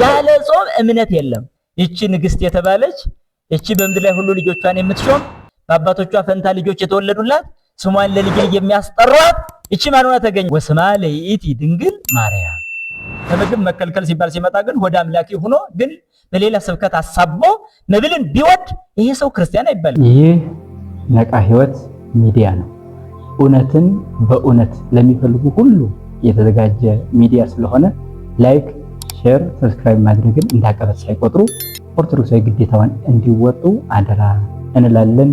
ያለ ጾም እምነት የለም። እቺ ንግስት የተባለች እቺ በምድር ላይ ሁሉ ልጆቿን የምትሾም በአባቶቿ ፈንታ ልጆች የተወለዱላት ስሟን ለልጅ የሚያስጠራት እቺ ማን ሆና ተገኘ? ወስማ ለይእቲ ድንግል ማርያም። ከምግብ መከልከል ሲባል ሲመጣ ግን ወደ አምላኪ ሆኖ ግን በሌላ ስብከት አሳቦ መብልን ቢወድ ይሄ ሰው ክርስቲያን አይባልም። ይህ ነቃ ሕይወት ሚዲያ ነው። እውነትን በእውነት ለሚፈልጉ ሁሉ የተዘጋጀ ሚዲያ ስለሆነ ላይክ፣ ሼር፣ ሰብስክራይብ ማድረግን እንዳቀበት ሳይቆጥሩ ኦርቶዶክሳዊ ግዴታዋን እንዲወጡ አደራ እንላለን።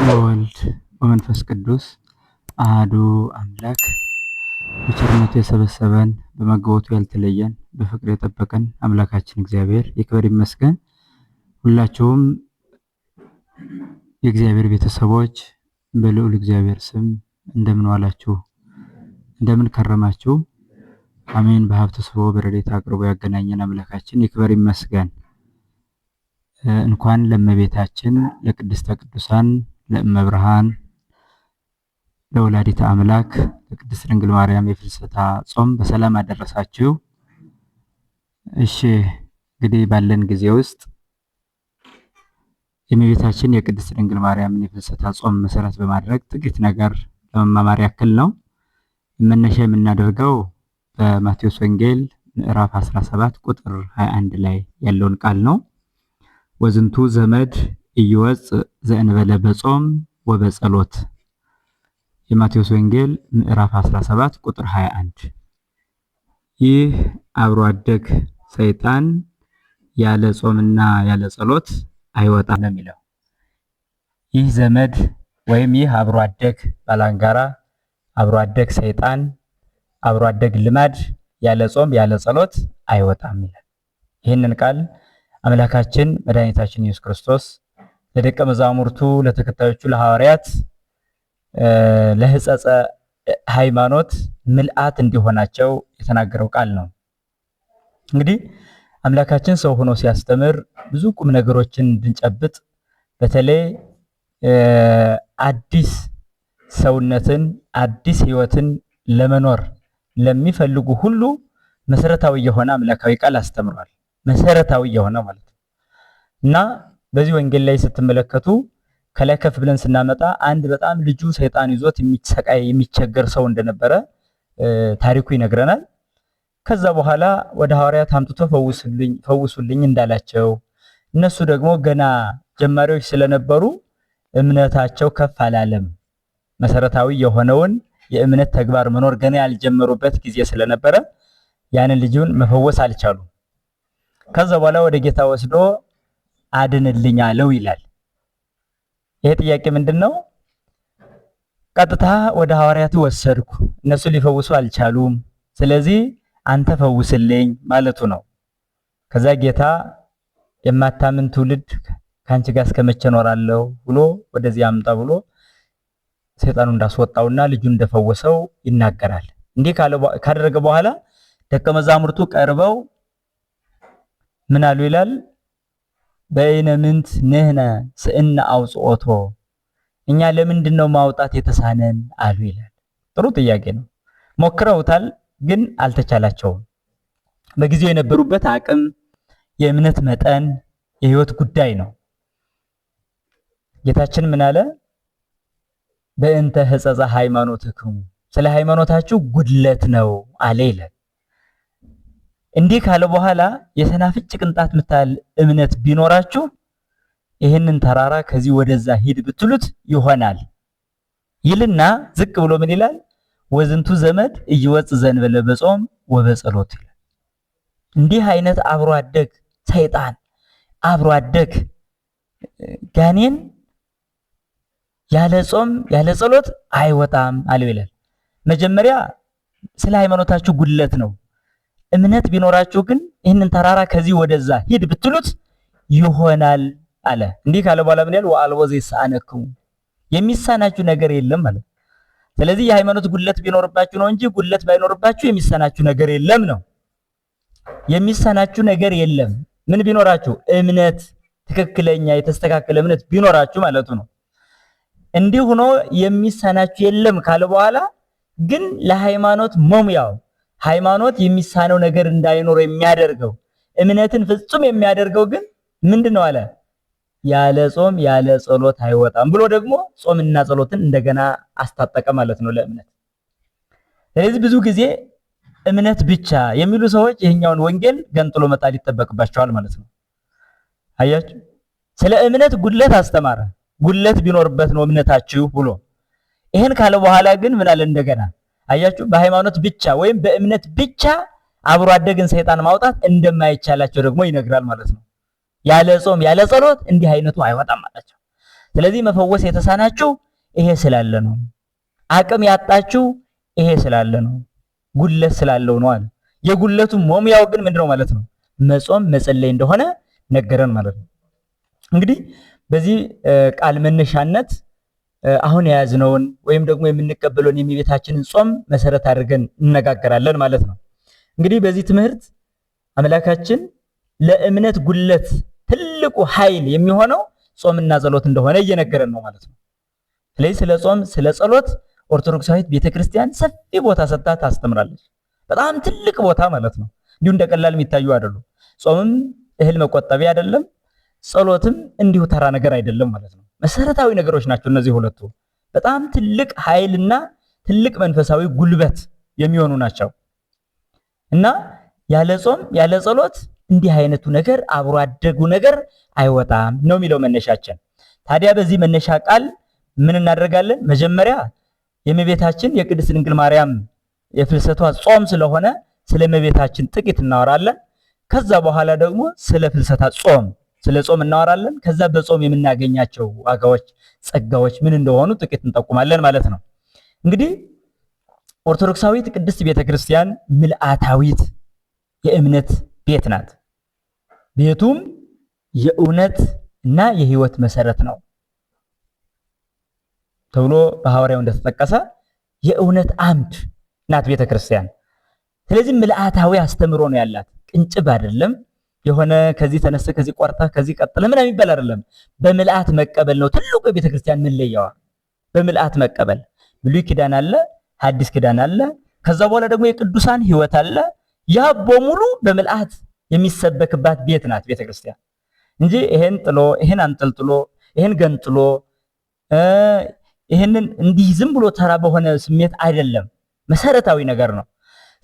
ወወልድ ወመንፈስ ቅዱስ አሐዱ አምላክ በቸርነቱ የሰበሰበን በመግቦቱ ያልተለየን በፍቅር የጠበቀን አምላካችን እግዚአብሔር ይክበር ይመስገን። ሁላችሁም የእግዚአብሔር ቤተሰቦች በልዑል እግዚአብሔር ስም እንደምን ዋላችሁ? እንደምን ከረማችሁ? አሜን። በሀብተ ስብሐ በረድኤቱ አቅርቦ ያገናኘን አምላካችን ይክበር ይመስገን። እንኳን ለእመቤታችን ለቅድስተ ቅዱሳን ለእመብርሃን ለወላዲተ አምላክ ለቅድስት ድንግል ማርያም የፍልሰታ ጾም በሰላም አደረሳችሁ። እሺ እንግዲህ ባለን ጊዜ ውስጥ የእመቤታችን የቅድስት ድንግል ማርያምን የፍልሰታ ጾም መሰረት በማድረግ ጥቂት ነገር ለመማማር ያክል ነው። መነሻ የምናደርገው በማቴዎስ ወንጌል ምዕራፍ 17 ቁጥር 21 ላይ ያለውን ቃል ነው። ወዝንቱ ዘመድ ኢይወፅ ዘእንበለ በጾም ወበጸሎት። የማቴዎስ ወንጌል ምዕራፍ 17 ቁጥር 21። ይህ አብሮ አደግ ሰይጣን ያለ ጾምና ያለ ጸሎት አይወጣም ነው የሚለው። ይህ ዘመድ ወይም ይህ አብሮ አደግ ባላንጋራ፣ አብሮ አደግ ሰይጣን፣ አብሮ አደግ ልማድ ያለ ጾም ያለ ጸሎት አይወጣም ይላል። ይህንን ቃል አምላካችን መድኃኒታችን ኢየሱስ ክርስቶስ ለደቀ መዛሙርቱ ለተከታዮቹ ለሐዋርያት ለሕጸጸ ሃይማኖት ምልአት እንዲሆናቸው የተናገረው ቃል ነው። እንግዲህ አምላካችን ሰው ሆኖ ሲያስተምር ብዙ ቁም ነገሮችን እንድንጨብጥ በተለይ አዲስ ሰውነትን አዲስ ሕይወትን ለመኖር ለሚፈልጉ ሁሉ መሰረታዊ የሆነ አምላካዊ ቃል አስተምሯል። መሰረታዊ የሆነ ማለት ነው እና በዚህ ወንጌል ላይ ስትመለከቱ ከላይ ከፍ ብለን ስናመጣ አንድ በጣም ልጁ ሰይጣን ይዞት የሚሰቃይ የሚቸገር ሰው እንደነበረ ታሪኩ ይነግረናል። ከዛ በኋላ ወደ ሐዋርያት አምጥቶ ፈውሱልኝ እንዳላቸው እነሱ ደግሞ ገና ጀማሪዎች ስለነበሩ እምነታቸው ከፍ አላለም። መሰረታዊ የሆነውን የእምነት ተግባር መኖር ገና ያልጀመሩበት ጊዜ ስለነበረ ያንን ልጁን መፈወስ አልቻሉም። ከዛ በኋላ ወደ ጌታ ወስዶ አድንልኝ አለው ይላል። ይሄ ጥያቄ ምንድነው? ቀጥታ ወደ ሐዋርያቱ ወሰድኩ፣ እነሱ ሊፈውሱ አልቻሉም፣ ስለዚህ አንተ ፈውስልኝ ማለቱ ነው። ከዛ ጌታ የማታምን ትውልድ ካንቺ ጋር እስከመቼ እኖራለሁ ብሎ ወደዚህ አምጣ ብሎ ሰይጣኑ እንዳስወጣውና ልጁ እንደፈወሰው ይናገራል። እንዲህ ካደረገ በኋላ ደቀ መዛሙርቱ ቀርበው ምን አሉ ይላል? በእነ ምንት ንሕነ ስእነ አውጽኦቶ፣ እኛ ለምንድን ነው ማውጣት የተሳነን አሉ ይላል። ጥሩ ጥያቄ ነው። ሞክረውታል፣ ግን አልተቻላቸውም። በጊዜው የነበሩበት አቅም፣ የእምነት መጠን፣ የህይወት ጉዳይ ነው። ጌታችን ምን አለ? በእንተ ሕጸጸ ሃይማኖትክሙ፣ ስለ ሃይማኖታችሁ ጉድለት ነው አለ ይላል። እንዲህ ካለ በኋላ የሰናፍጭ ቅንጣት ምታል እምነት ቢኖራችሁ ይህንን ተራራ ከዚህ ወደዛ ሂድ ብትሉት ይሆናል ይልና ዝቅ ብሎ ምን ይላል? ወዝንቱ ዘመድ ኢይወፅ ዘእንበለ በጾም ወበጸሎት ይላል። እንዲህ አይነት አብሮ አደግ ሰይጣን አብሮ አደግ ጋኔን ያለ ጾም ያለ ጸሎት አይወጣም አለው ይላል። መጀመሪያ ስለ ሃይማኖታችሁ ጉድለት ነው። እምነት ቢኖራችሁ ግን ይህንን ተራራ ከዚህ ወደዛ ሂድ ብትሉት ይሆናል አለ። እንዲህ ካለ በኋላ ምን ያህል ወአልቦ ዘይሳነክሙ የሚሳናችሁ ነገር የለም ማለት። ስለዚህ የሃይማኖት ጉድለት ቢኖርባችሁ ነው እንጂ ጉድለት ባይኖርባችሁ የሚሳናችሁ ነገር የለም ነው። የሚሳናችሁ ነገር የለም ምን ቢኖራችሁ? እምነት፣ ትክክለኛ የተስተካከለ እምነት ቢኖራችሁ ማለቱ ነው። እንዲህ ሆኖ የሚሳናችሁ የለም ካለ በኋላ ግን ለሃይማኖት መሙያው ሃይማኖት የሚሳነው ነገር እንዳይኖር የሚያደርገው እምነትን ፍጹም የሚያደርገው ግን ምንድነው አለ? ያለ ጾም ያለ ጸሎት አይወጣም ብሎ ደግሞ ጾምና ጸሎትን እንደገና አስታጠቀ ማለት ነው ለእምነት። ስለዚህ ብዙ ጊዜ እምነት ብቻ የሚሉ ሰዎች ይሄኛውን ወንጌል ገንጥሎ መጣል ይጠበቅባቸዋል ማለት ነው። አያችሁ፣ ስለ እምነት ጉድለት አስተማረ። ጉድለት ቢኖርበት ነው እምነታችሁ ብሎ ይሄን ካለ በኋላ ግን ምን አለ እንደገና? አያችሁ፣ በሃይማኖት ብቻ ወይም በእምነት ብቻ አብሮ አደግን ሰይጣን ማውጣት እንደማይቻላቸው ደግሞ ይነግራል ማለት ነው። ያለ ጾም ያለ ጸሎት እንዲህ አይነቱ አይወጣም አላቸው። ስለዚህ መፈወስ የተሳናችሁ ይሄ ስላለ ነው። አቅም ያጣችሁ ይሄ ስላለ ነው። ጉድለት ስላለው ነው አለ። የጉድለቱ መሙያው ግን ምንድነው ማለት ነው? መጾም መጸለይ እንደሆነ ነገረን ማለት ነው። እንግዲህ በዚህ ቃል መነሻነት አሁን የያዝነውን ወይም ደግሞ የምንቀበለውን የእመቤታችንን ጾም መሰረት አድርገን እንነጋገራለን ማለት ነው። እንግዲህ በዚህ ትምህርት አምላካችን ለእምነት ጉድለት ትልቁ ኃይል የሚሆነው ጾምና ጸሎት እንደሆነ እየነገረን ነው ማለት ነው። ስለዚህ ስለ ጾም ስለ ጸሎት ኦርቶዶክሳዊት ቤተክርስቲያን ሰፊ ቦታ ሰጥታ ታስተምራለች። በጣም ትልቅ ቦታ ማለት ነው። እንዲሁ እንደቀላል የሚታዩ አይደሉም። ጾምም እህል መቆጠቢያ አይደለም፣ ጸሎትም እንዲሁ ተራ ነገር አይደለም ማለት ነው። መሰረታዊ ነገሮች ናቸው እነዚህ ሁለቱ። በጣም ትልቅ ኃይልና ትልቅ መንፈሳዊ ጉልበት የሚሆኑ ናቸው እና ያለ ጾም ያለ ጸሎት እንዲህ አይነቱ ነገር አብሮ አደጉ ነገር አይወጣም ነው የሚለው መነሻችን። ታዲያ በዚህ መነሻ ቃል ምን እናደርጋለን? መጀመሪያ የእመቤታችን የቅድስት ድንግል ማርያም የፍልሰቷ ጾም ስለሆነ ስለ እመቤታችን ጥቂት እናወራለን። ከዛ በኋላ ደግሞ ስለ ፍልሰታ ጾም ስለ ጾም እናወራለን። ከዛ በጾም የምናገኛቸው ዋጋዎች፣ ጸጋዎች ምን እንደሆኑ ጥቂት እንጠቁማለን ማለት ነው። እንግዲህ ኦርቶዶክሳዊት ቅድስት ቤተክርስቲያን ምልአታዊት የእምነት ቤት ናት። ቤቱም የእውነት እና የህይወት መሰረት ነው ተብሎ በሐዋርያው እንደተጠቀሰ የእውነት አምድ ናት ቤተክርስቲያን። ስለዚህ ምልአታዊ አስተምሮ ነው ያላት። ቅንጭብ አይደለም። የሆነ ከዚህ ተነስተ ከዚህ ቆርጠ ከዚህ ቀጥለ ምን የሚባል አይደለም። በምልአት መቀበል ነው ትልቁ የቤተክርስቲያን መለያዋ። በምልአት መቀበል ብሉይ ኪዳን አለ፣ ሐዲስ ኪዳን አለ። ከዛ በኋላ ደግሞ የቅዱሳን ህይወት አለ። ያ በሙሉ በምልአት የሚሰበክባት ቤት ናት ቤተክርስቲያን እንጂ ይሄን ጥሎ ይሄን አንጠልጥሎ ይሄን ገንጥሎ ይሄንን እንዲህ ዝም ብሎ ተራ በሆነ ስሜት አይደለም። መሰረታዊ ነገር ነው።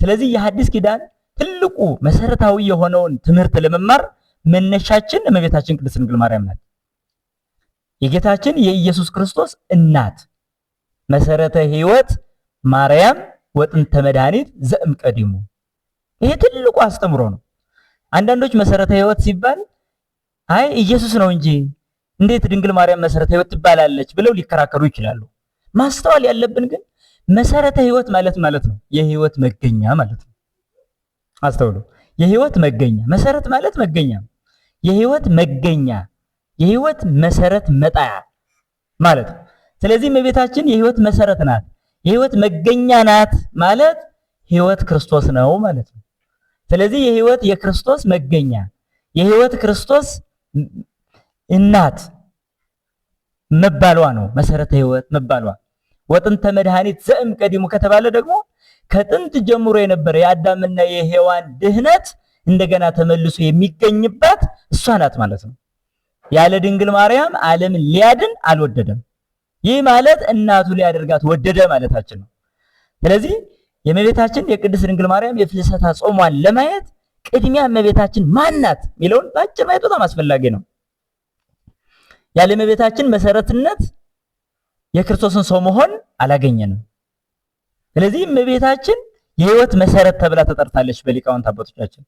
ስለዚህ የሐዲስ ኪዳን ትልቁ መሰረታዊ የሆነውን ትምህርት ለመማር መነሻችን እመቤታችን ቅድስት ድንግል ማርያም ናት። የጌታችን የኢየሱስ ክርስቶስ እናት መሰረተ ህይወት ማርያም ወጥንተ መድኃኒት ዘእምቀዲሙ። ይሄ ትልቁ አስተምሮ ነው። አንዳንዶች መሰረተ ህይወት ሲባል አይ ኢየሱስ ነው እንጂ እንዴት ድንግል ማርያም መሰረተ ህይወት ትባላለች ብለው ሊከራከሩ ይችላሉ። ማስተዋል ያለብን ግን መሰረተ ህይወት ማለት ነው የህይወት መገኛ ማለት ነው። አስተውሉ። የህይወት መገኛ መሰረት ማለት መገኛ፣ የህይወት መገኛ የህይወት መሰረት መጣያ ማለት ነው። ስለዚህ እመቤታችን የህይወት መሰረት ናት፣ የህይወት መገኛ ናት ማለት ህይወት ክርስቶስ ነው ማለት ነው። ስለዚህ የህይወት የክርስቶስ መገኛ የህይወት ክርስቶስ እናት መባሏ ነው መሰረተ ህይወት መባሏ። ወጥንተ መድኃኒት ዘእምቀዲሙ ከተባለ ደግሞ ከጥንት ጀምሮ የነበረ የአዳምና የሔዋን ድህነት እንደገና ተመልሶ የሚገኝባት እሷ ናት ማለት ነው። ያለ ድንግል ማርያም ዓለምን ሊያድን አልወደደም። ይህ ማለት እናቱ ሊያደርጋት ወደደ ማለታችን ነው። ስለዚህ የእመቤታችን የቅድስት ድንግል ማርያም የፍልሰታ ጾሟን ለማየት ቅድሚያ እመቤታችን ማን ናት የሚለውን በአጭር ማየት በጣም አስፈላጊ ነው። ያለ እመቤታችን መሰረትነት የክርስቶስን ሰው መሆን አላገኘንም። ስለዚህ እመቤታችን የህይወት መሰረት ተብላ ተጠርታለች በሊቃውንት አባቶቻችን።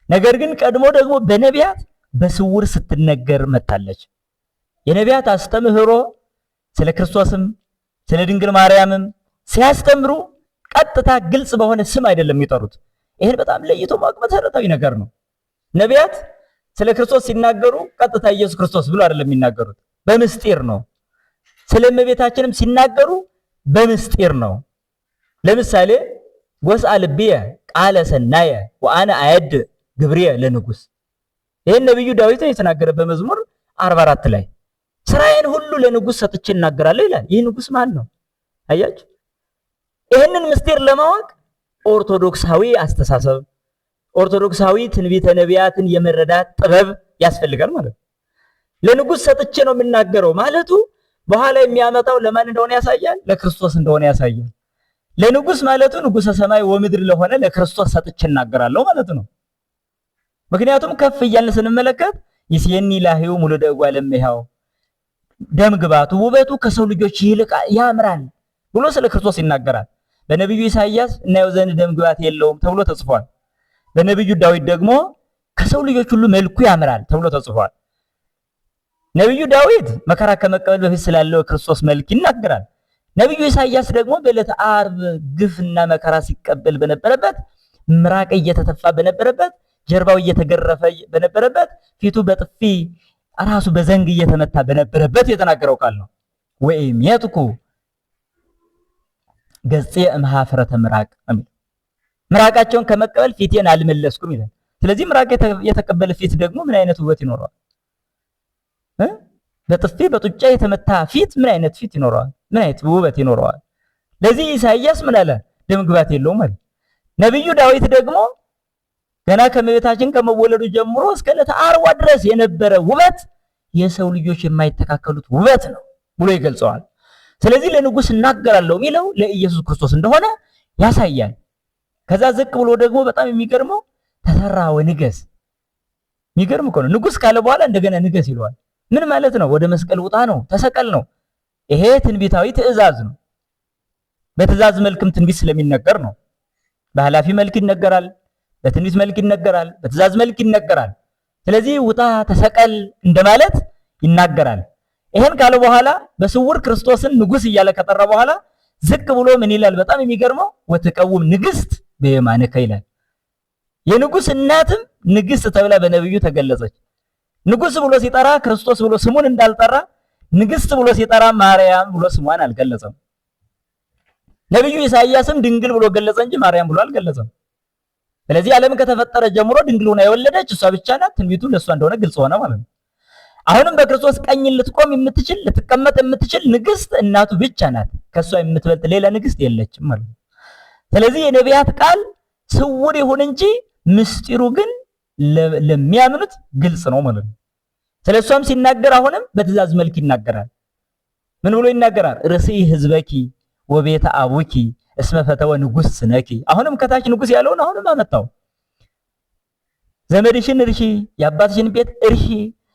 ነገር ግን ቀድሞ ደግሞ በነቢያት በስውር ስትነገር መጣለች። የነቢያት አስተምህሮ ስለ ክርስቶስም ስለ ድንግል ማርያምም ሲያስተምሩ ቀጥታ ግልጽ በሆነ ስም አይደለም የሚጠሩት። ይሄን በጣም ለይቶ ማወቅ መሰረታዊ ነገር ነው። ነቢያት ስለ ክርስቶስ ሲናገሩ ቀጥታ ኢየሱስ ክርስቶስ ብሎ አይደለም የሚናገሩት፣ በምስጢር ነው። ስለ እመቤታችንም ሲናገሩ በምስጢር ነው። ለምሳሌ ወስአ ልብየ ቃለ ሰናየ ወአነ አየድ ግብርየ ለንጉስ፣ ይሄን ነብዩ ዳዊት የተናገረ በመዝሙር 44 ላይ ስራዬን ሁሉ ለንጉስ ሰጥቼ እናገራለሁ ይላል። ይህ ንጉስ ማን ነው? አያችሁ፣ ይሄንን ምስጢር ለማወቅ ኦርቶዶክሳዊ አስተሳሰብ፣ ኦርቶዶክሳዊ ትንቢተ ነቢያትን የመረዳት ጥበብ ያስፈልጋል ማለት ነው። ለንጉስ ሰጥቼ ነው የምናገረው ማለቱ በኋላ የሚያመጣው ለማን እንደሆነ ያሳያል፣ ለክርስቶስ እንደሆነ ያሳያል። ለንጉስ ማለቱ ንጉሰ ሰማይ ወምድር ለሆነ ለክርስቶስ ሰጥቼ እናገራለሁ ማለት ነው። ምክንያቱም ከፍ እያልን ስንመለከት ይስየኒ ላህዩ ሙሉደ እጓለ እመሕያው፣ ደም ግባቱ ውበቱ ከሰው ልጆች ይልቅ ያምራል ብሎ ስለ ክርስቶስ ይናገራል። በነብዩ ኢሳይያስ እናየው ዘንድ ደም ግባት የለውም ተብሎ ተጽፏል። በነብዩ ዳዊት ደግሞ ከሰው ልጆች ሁሉ መልኩ ያምራል ተብሎ ተጽፏል። ነብዩ ዳዊት መከራ ከመቀበል በፊት ስላለው ክርስቶስ መልክ ይናገራል። ነብዩ ኢሳይያስ ደግሞ በዕለተ ዓርብ ግፍና መከራ ሲቀበል በነበረበት፣ ምራቅ እየተተፋ በነበረበት፣ ጀርባው እየተገረፈ በነበረበት፣ ፊቱ በጥፊ ራሱ በዘንግ እየተመታ በነበረበት የተናገረው ቃል ነው። ወይም የጥቁ ገጽ እምኀፍረተ ምራቅ፣ ምራቃቸውን ከመቀበል ፊቴን አልመለስኩም ይላል። ስለዚህ ምራቅ የተቀበለ ፊት ደግሞ ምን አይነት ውበት ይኖረዋል? በጥፊ በጡጫ የተመታ ፊት ምን አይነት ፊት ይኖረዋል? ምን አይነት ውበት ይኖረዋል? ለዚህ ኢሳይያስ ምን አለ? ደም ግባት የለውም ማለት። ነብዩ ዳዊት ደግሞ ገና ከመቤታችን ከመወለዱ ጀምሮ እስከ ዕለተ ዓርብ ድረስ የነበረ ውበት የሰው ልጆች የማይተካከሉት ውበት ነው ብሎ ይገልጸዋል። ስለዚህ ለንጉስ እናገራለሁ የሚለው ለኢየሱስ ክርስቶስ እንደሆነ ያሳያል። ከዛ ዝቅ ብሎ ደግሞ በጣም የሚገርመው ተሰራ ወንገስ፣ የሚገርም እኮ ነው። ንጉስ ካለ በኋላ እንደገና ንገስ ይለዋል። ምን ማለት ነው? ወደ መስቀል ውጣ ነው፣ ተሰቀል ነው። ይሄ ትንቢታዊ ትእዛዝ ነው። በትእዛዝ መልክም ትንቢት ስለሚነገር ነው። በኃላፊ መልክ ይነገራል፣ በትንቢት መልክ ይነገራል፣ በትእዛዝ መልክ ይነገራል። ስለዚህ ውጣ ተሰቀል እንደማለት ይናገራል። ይሄን ካለ በኋላ በስውር ክርስቶስን ንጉስ እያለ ከጠራ በኋላ ዝቅ ብሎ ምን ይላል? በጣም የሚገርመው ወትቀውም ንግስት በየማንከ ይላል። የንጉስ እናትም ንግስት ተብላ በነብዩ ተገለጸች። ንጉስ ብሎ ሲጠራ ክርስቶስ ብሎ ስሙን እንዳልጠራ፣ ንግስት ብሎ ሲጠራ ማርያም ብሎ ስሟን አልገለጸም። ነብዩ ኢሳይያስም ድንግል ብሎ ገለጸ እንጂ ማርያም ብሎ አልገለጸም። ስለዚህ ዓለም ከተፈጠረ ጀምሮ ድንግል ሆና የወለደች እሷ ብቻ ናት። ትንቢቱ ለእሷ እንደሆነ ግልጽ ሆነ ማለት ነው። አሁንም በክርስቶስ ቀኝ ልትቆም የምትችል ልትቀመጥ የምትችል ንግስት እናቱ ብቻ ናት። ከሷ የምትበልጥ ሌላ ንግስት የለችም ማለት ነው። ስለዚህ የነቢያት ቃል ስውር ይሁን እንጂ ምስጢሩ ግን ለሚያምኑት ግልጽ ነው ማለት ነው። ስለሷም ሲናገር አሁንም በትእዛዝ መልክ ይናገራል። ምን ብሎ ይናገራል? ርእሲ ህዝበኪ ወቤተ አቡኪ እስመ ፈተወ ንጉስ ስነኪ። አሁንም ከታች ንጉስ ያለውን አሁንም አመጣው። ዘመድሽን እርሺ፣ የአባትሽን ቤት እርሺ፣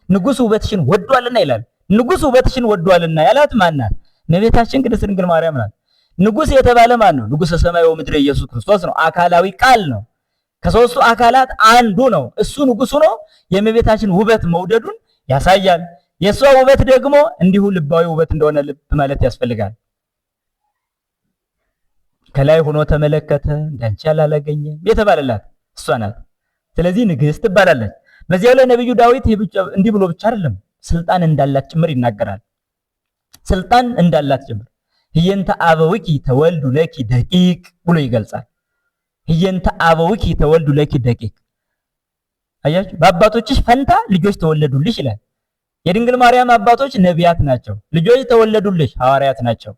ንጉስ ውበትሽን ወዷልና ይላል። ንጉስ ውበትሽን ወዷልና ያላት ማን ናት? እመቤታችን ቅድስት ድንግል ማርያም ናት። ንጉስ የተባለ ማን ነው? ንጉሰ ሰማይ ወምድር ኢየሱስ ክርስቶስ ነው። አካላዊ ቃል ነው። ከሶስቱ አካላት አንዱ ነው። እሱ ንጉስ ሆኖ የእመቤታችን ውበት መውደዱን ያሳያል። የሷ ውበት ደግሞ እንዲሁ ልባዊ ውበት እንደሆነ ልብ ማለት ያስፈልጋል። ከላይ ሆኖ ተመለከተ እንዳንቺ ያላገኘም የተባለላት እሷ ናት። ስለዚህ ንግስት ትባላለች። በዚያው ላይ ነብዩ ዳዊት እንዲህ ብሎ ብቻ አይደለም ስልጣን እንዳላት ጭምር ይናገራል። ስልጣን እንዳላት ጭምር ህየንተ አበዊኪ ተወልዱ ለኪ ደቂቅ ብሎ ይገልጻል። ህየንተ አበዊኪ ተወልዱ ለኪ ደቂቅ። አያችሁ፣ በአባቶችሽ ፈንታ ልጆች ተወለዱልሽ ይላል። የድንግል ማርያም አባቶች ነቢያት ናቸው። ልጆች ተወለዱልሽ ሐዋርያት ናቸው።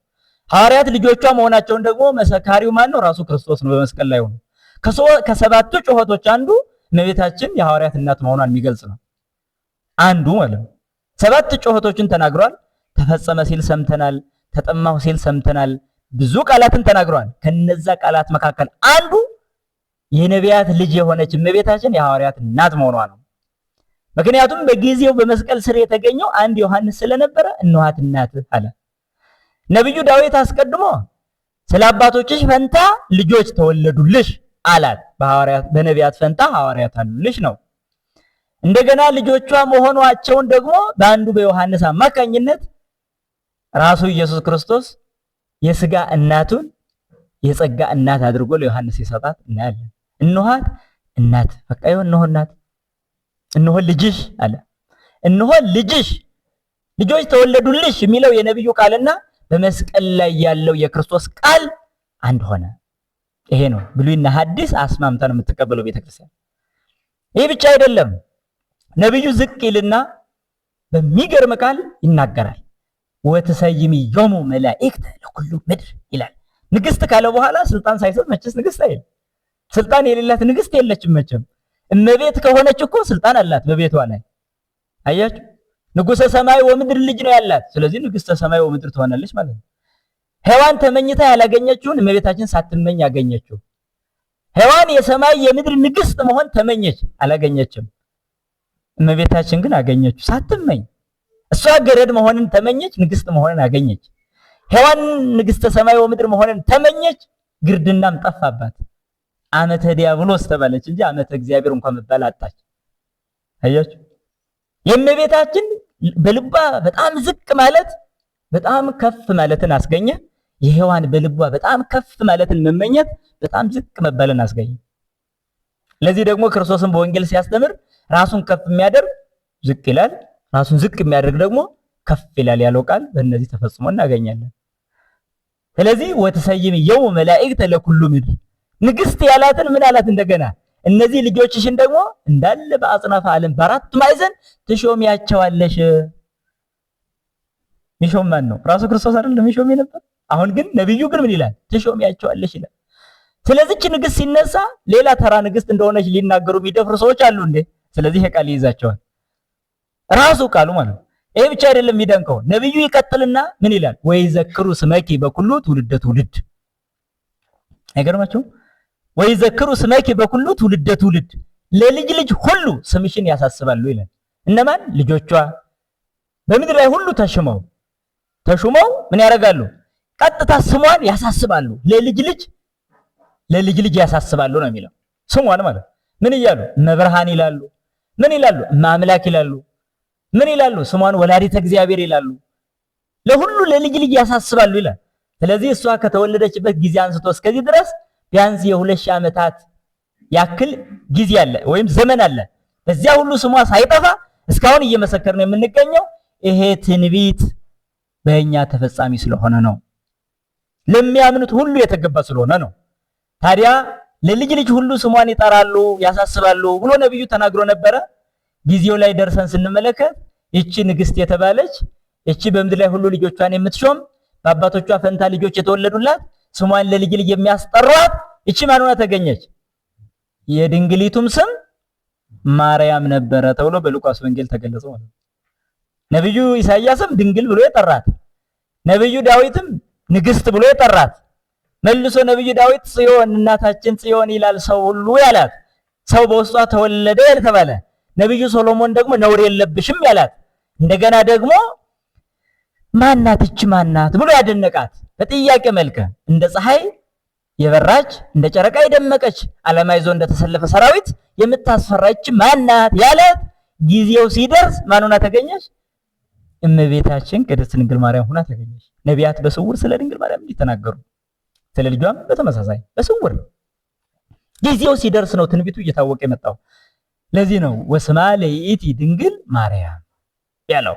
ሐዋርያት ልጆቿ መሆናቸውን ደግሞ መሰካሪው ማን ነው? ራሱ ክርስቶስ ነው። በመስቀል ላይ ሆኖ ከሰባቱ ጩኸቶች አንዱ እመቤታችን የሐዋርያት እናት መሆኗን የሚገልጽ ነው። አንዱ ማለት ነው። 7 ጩኸቶችን ተናግሯል። ተፈጸመ ሲል ሰምተናል። ተጠማሁ ሲል ሰምተናል። ብዙ ቃላትን ተናግሯል። ከነዛ ቃላት መካከል አንዱ የነቢያት ልጅ የሆነች እመቤታችን የሐዋርያት እናት መሆኗ ነው። ምክንያቱም በጊዜው በመስቀል ስር የተገኘው አንድ ዮሐንስ ስለነበረ እንኋት እናትህ አለ። ነብዩ ዳዊት አስቀድሞ ስለ አባቶችሽ ፈንታ ልጆች ተወለዱልሽ አላት። በነቢያት ፈንታ ሐዋርያት አሉልሽ ነው። እንደገና ልጆቿ መሆኗቸውን ደግሞ በአንዱ በዮሐንስ አማካኝነት ራሱ ኢየሱስ ክርስቶስ የሥጋ እናቱን የጸጋ እናት አድርጎ ለዮሐንስ ይሰጣት እናያለን። እንኋት እናት በቃ ይሁን ነው እናት እነሆ ልጅሽ አለ። እነሆ ልጅሽ ልጆች ተወለዱልሽ የሚለው የነብዩ ቃልና በመስቀል ላይ ያለው የክርስቶስ ቃል አንድ ሆነ። ይሄ ነው ብሉይና ሐዲስ አስማምታ ነው የምትቀበለው ቤተክርስቲያን። ይሄ ብቻ አይደለም። ነብዩ ዝቅ ይልና በሚገርም ቃል ይናገራል። ወትሰይምዮሙ መላእክተ ለኩሉ ምድር ይላል። ንግስት ካለ በኋላ ስልጣን ሳይሰጥ መቼስ ንግስት አይል። ስልጣን የሌላት ንግስት የለችም መቼም። እመቤት ከሆነች እኮ ስልጣን አላት በቤቷ ላይ። አያችሁ፣ ንጉሠ ሰማይ ወምድር ልጅ ነው ያላት። ስለዚህ ንግስተ ሰማይ ወምድር ትሆናለች ማለት ነው። ሔዋን ተመኝታ ያላገኘችውን እመቤታችን ሳትመኝ ያገኘችው። ሔዋን የሰማይ የምድር ንግስት መሆን ተመኘች፣ አላገኘችም። እመቤታችን ግን አገኘችው ሳትመኝ። እሷ ገረድ መሆንን ተመኘች፣ ንግስት መሆንን አገኘች። ሔዋን ንግስተ ሰማይ ወምድር መሆንን ተመኘች፣ ግርድናም ጠፋባት። ዓመተ ዲያብሎስ ተባለች እንጂ ዓመተ እግዚአብሔር እንኳን መባል አጣች። አያችሁ፣ የእመቤታችን በልቧ በጣም ዝቅ ማለት በጣም ከፍ ማለትን አስገኘ። የሔዋን በልቧ በጣም ከፍ ማለትን መመኘት በጣም ዝቅ መባልን አስገኘ። ለዚህ ደግሞ ክርስቶስን በወንጌል ሲያስተምር ራሱን ከፍ የሚያደርግ ዝቅ ይላል፣ ራሱን ዝቅ የሚያደርግ ደግሞ ከፍ ይላል ያለው ቃል በእነዚህ ተፈጽሞ እናገኛለን። ስለዚህ ወትሰይምዮሙ መላእክተ ለኩሉ ምድር ንግስት ያላትን ምን አላት? እንደገና እነዚህ ልጆችሽን ደግሞ እንዳለ በአጽናፈ ዓለም በአራቱ ማዕዘን ትሾሚያቸዋለሽ። ሚሾም ማን ነው? ራሱ ክርስቶስ አይደል ሚሾም የነበር? አሁን ግን ነብዩ ግን ምን ይላል? ትሾሚያቸዋለሽ ይላል። ስለዚህች ንግስት ሲነሳ ሌላ ተራ ንግስት እንደሆነች ሊናገሩ የሚደፍሩ ሰዎች አሉ እንዴ? ስለዚህ ይሄ ቃል ይይዛቸዋል፣ ራሱ ቃሉ ማለት ነው። ይሄ ብቻ አይደለም የሚደንቀው፣ ነብዩ ይቀጥልና ምን ይላል? ወይዘክሩ ስመኪ በኩሉ ትውልደ ትውልድ። አይገርማችሁም? ወይዘክሩ ስመኪ በኩሉ ትውልደ ትውልድ፣ ለልጅ ልጅ ሁሉ ስምሽን ያሳስባሉ ይላል። እነማን? ልጆቿ በምድር ላይ ሁሉ ተሹመው ምን ያደርጋሉ? ቀጥታ ስሟን ያሳስባሉ። ለልጅ ልጅ ያሳስባሉ ነው የሚለው። ስሟን ማለት ምን እያሉ? መብርሃን ይላሉ። ምን ይላሉ? ማምላክ ይላሉ። ምን ይላሉ? ስሟን ወላዲተ እግዚአብሔር ይላሉ። ለሁሉ ለልጅ ልጅ ያሳስባሉ ይላል። ስለዚህ እሷ ከተወለደችበት ጊዜ አንስቶ እስከዚህ ድረስ ቢያንስ የ2000 ዓመታት ያክል ጊዜ አለ ወይም ዘመን አለ። በዚያ ሁሉ ስሟ ሳይጠፋ እስካሁን እየመሰከርን የምንገኘው ይሄ ትንቢት በእኛ ተፈጻሚ ስለሆነ ነው። ለሚያምኑት ሁሉ የተገባ ስለሆነ ነው። ታዲያ ለልጅ ልጅ ሁሉ ስሟን ይጠራሉ፣ ያሳስባሉ ብሎ ነብዩ ተናግሮ ነበረ። ጊዜው ላይ ደርሰን ስንመለከት እቺ ንግስት የተባለች እቺ በምድር ላይ ሁሉ ልጆቿን የምትሾም በአባቶቿ ፈንታ ልጆች የተወለዱላት ስሟን ለልጅ ልጅ የሚያስጠራት እቺ ማን ሆና ተገኘች? የድንግሊቱም ስም ማርያም ነበረ ተብሎ በሉቃስ ወንጌል ተገለጸ ማለት ነው። ነብዩ ኢሳይያስም ድንግል ብሎ የጠራት፣ ነብዩ ዳዊትም ንግስት ብሎ የጠራት፣ መልሶ ነብዩ ዳዊት ጽዮን እናታችን ጽዮን ይላል ሰው ሁሉ ያላት፣ ሰው በውስጧ ተወለደ የተባለ፣ ነብዩ ሶሎሞን ደግሞ ነውር የለብሽም ያላት፣ እንደገና ደግሞ ማናት እቺ ማናት ብሎ ያደነቃት በጥያቄ መልክ እንደ ፀሐይ የበራች እንደ ጨረቃ የደመቀች ዓላማ ይዞ እንደተሰለፈ ሰራዊት የምታስፈራች ማናት ያላት ጊዜው ሲደርስ ማን ሆና ተገኘች? እመቤታችን ቅድስት ድንግል ማርያም ሆና ተገኘች። ነቢያት በስውር ስለ ድንግል ማርያም እንዲተናገሩ ስለ ልጇም በተመሳሳይ በስውር ነው። ጊዜው ሲደርስ ነው ትንቢቱ እየታወቀ የመጣው። ለዚህ ነው ወስማ ለይእቲ ድንግል ማርያም ያለው።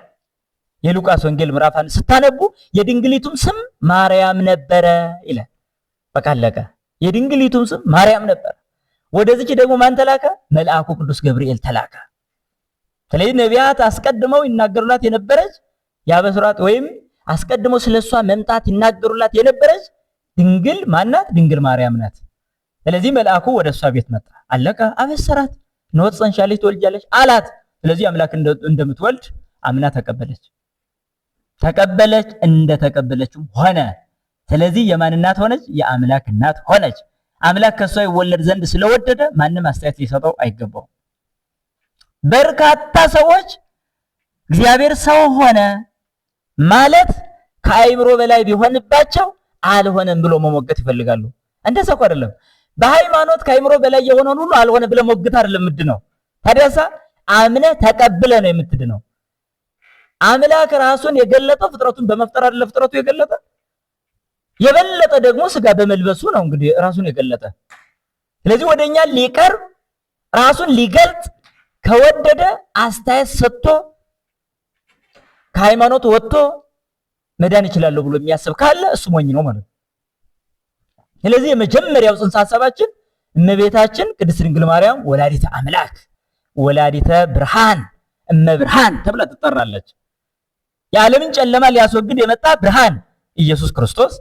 የሉቃስ ወንጌል ምዕራፍ 1 ስታነቡ የድንግሊቱም ስም ማርያም ነበረ ይላል። በቃ አለቀ። የድንግሊቱም ስም ማርያም ነበረ። ወደዚች ደግሞ ማን ተላከ? መልአኩ ቅዱስ ገብርኤል ተላከ። ስለዚህ ነቢያት አስቀድመው ይናገሩላት የነበረች ያበስራት ወይም አስቀድመው ስለሷ መምጣት ይናገሩላት የነበረች ድንግል ማናት? ድንግል ማርያም ናት። ስለዚህ መልአኩ ወደሷ ቤት መጣ። አለቀ። አበሰራት። ነው ጸንሻለች፣ ትወልጃለች አላት። ስለዚህ አምላክ እንደምትወልድ አምና ተቀበለች። እንደተቀበለችም ሆነ። ስለዚህ የማን እናት ሆነች? የአምላክ እናት ሆነች። አምላክ ከሷ ይወለድ ዘንድ ስለወደደ ማንም አስተያየት ሊሰጠው አይገባውም። በርካታ ሰዎች እግዚአብሔር ሰው ሆነ ማለት ከአይምሮ በላይ ቢሆንባቸው አልሆነም ብሎ መሞገት ይፈልጋሉ። እንደዛ እኮ አይደለም። በሃይማኖት ከአይምሮ በላይ የሆነውን ሁሉ አልሆነ ብለ ሞግት አይደለም ምንድነው? ታዲያሳ አምነ ተቀብለ ነው የምትድነው። አምላክ ራሱን የገለጠው ፍጥረቱን በመፍጠር አይደለ? ፍጥረቱ የገለጠ የበለጠ ደግሞ ስጋ በመልበሱ ነው እንግዲህ ራሱን የገለጠ። ስለዚህ ወደኛ ሊቀርብ ራሱን ሊገልጥ ከወደደ አስተያየት ሰጥቶ ከሃይማኖት ወጥቶ መዳን ይችላለሁ ብሎ የሚያስብ ካለ እሱ ሞኝ ነው ማለት ነው። ስለዚህ የመጀመሪያው ጽንሰ ሐሳባችን እመቤታችን ቅድስት ድንግል ማርያም ወላዲተ አምላክ ወላዲተ ብርሃን እመብርሃን ተብላ ትጠራለች። የዓለምን ጨለማ ሊያስወግድ የመጣ ብርሃን ኢየሱስ ክርስቶስ፣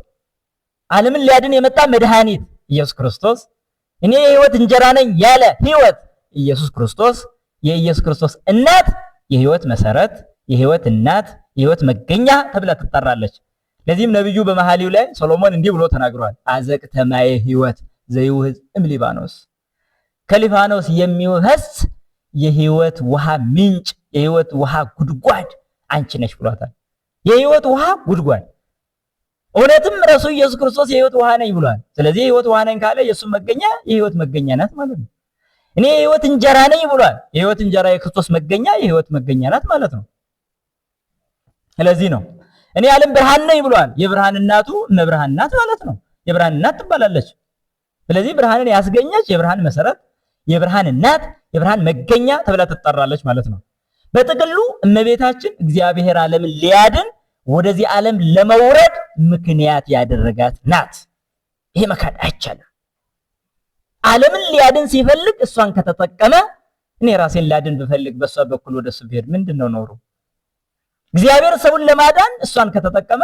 ዓለምን ሊያድን የመጣ መድኃኒት ኢየሱስ ክርስቶስ፣ እኔ የሕይወት እንጀራ ነኝ ያለ ሕይወት ኢየሱስ ክርስቶስ፣ የኢየሱስ ክርስቶስ እናት የሕይወት መሰረት፣ የሕይወት እናት፣ የሕይወት መገኛ ተብላ ትጠራለች። ለዚህም ነብዩ በመኃልዩ ላይ ሰሎሞን እንዲህ ብሎ ተናግሯል። አዘቅተ ማየ ሕይወት ዘይውህዝ እምሊባኖስ፣ ከሊባኖስ የሚፈስ የሕይወት ውሃ ምንጭ፣ የሕይወት ውሃ ጉድጓድ አንቺ ነሽ ብሏታል። የሕይወት ውሃ ጉድጓድ። እውነትም ራሱ ኢየሱስ ክርስቶስ የሕይወት ውሃ ነኝ ብሏል። ስለዚህ የሕይወት ውሃ ነኝ ካለ የእሱ መገኛ የሕይወት መገኛ ናት ማለት ነው። እኔ የሕይወት እንጀራ ነኝ ብሏል። የሕይወት እንጀራ የክርስቶስ መገኛ የሕይወት መገኛ ናት ማለት ነው። ስለዚህ ነው እኔ የዓለም ብርሃን ነኝ ብሏል። የብርሃን እናቱ እመብርሃን ናት ማለት ነው። የብርሃን እናት ትባላለች። ስለዚህ ብርሃንን ያስገኘች የብርሃን መሰረት፣ የብርሃን እናት፣ የብርሃን መገኛ ተብላ ትጠራለች ማለት ነው። በጥቅሉ እመቤታችን እግዚአብሔር ዓለምን ሊያድን ወደዚህ ዓለም ለመውረድ ምክንያት ያደረጋት ናት። ይሄ መካድ አይቻልም። ዓለምን ሊያድን ሲፈልግ እሷን ከተጠቀመ እኔ ራሴን ላድን ብፈልግ በእሷ በኩል ወደሱ ብሄድ ምንድነው ኖሩ? እግዚአብሔር ሰውን ለማዳን እሷን ከተጠቀመ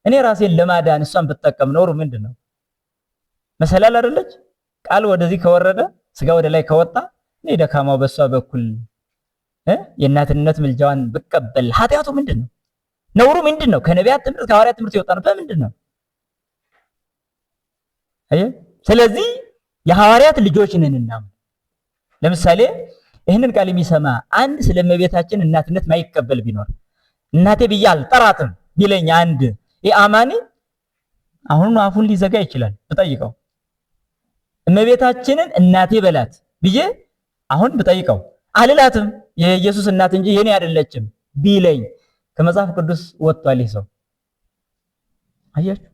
እኔ ራሴን ለማዳን እሷን ብትጠቀም ኖሩ ምንድነው? መሰላል አይደለች? ቃል ወደዚህ ከወረደ ስጋ ወደ ላይ ከወጣ እኔ ደካማው በእሷ በኩል የእናትነት ምልጃዋን ብቀበል ኃጢአቱ ምንድነው? ነውሩ ምንድነው? ከነቢያት ትምህርት ከሐዋርያት ትምህርት የወጣ ነው በምንድነው? ስለዚህ የሐዋርያት ልጆች ነንና ለምሳሌ ይህንን ቃል የሚሰማ አንድ ስለ እመቤታችን እናትነት ማይቀበል ቢኖር እናቴ ብዬ አልጠራትም ቢለኝ አንድ አማኒ አሁን አፉን ሊዘጋ ይችላል። ብጠይቀው እመቤታችንን እናቴ በላት ብዬ አሁን ብጠይቀው አልላትም የኢየሱስ እናት እንጂ የኔ አይደለችም ቢለኝ ከመጽሐፍ ቅዱስ ወጥቷል ይህ ሰው። አያችሁ፣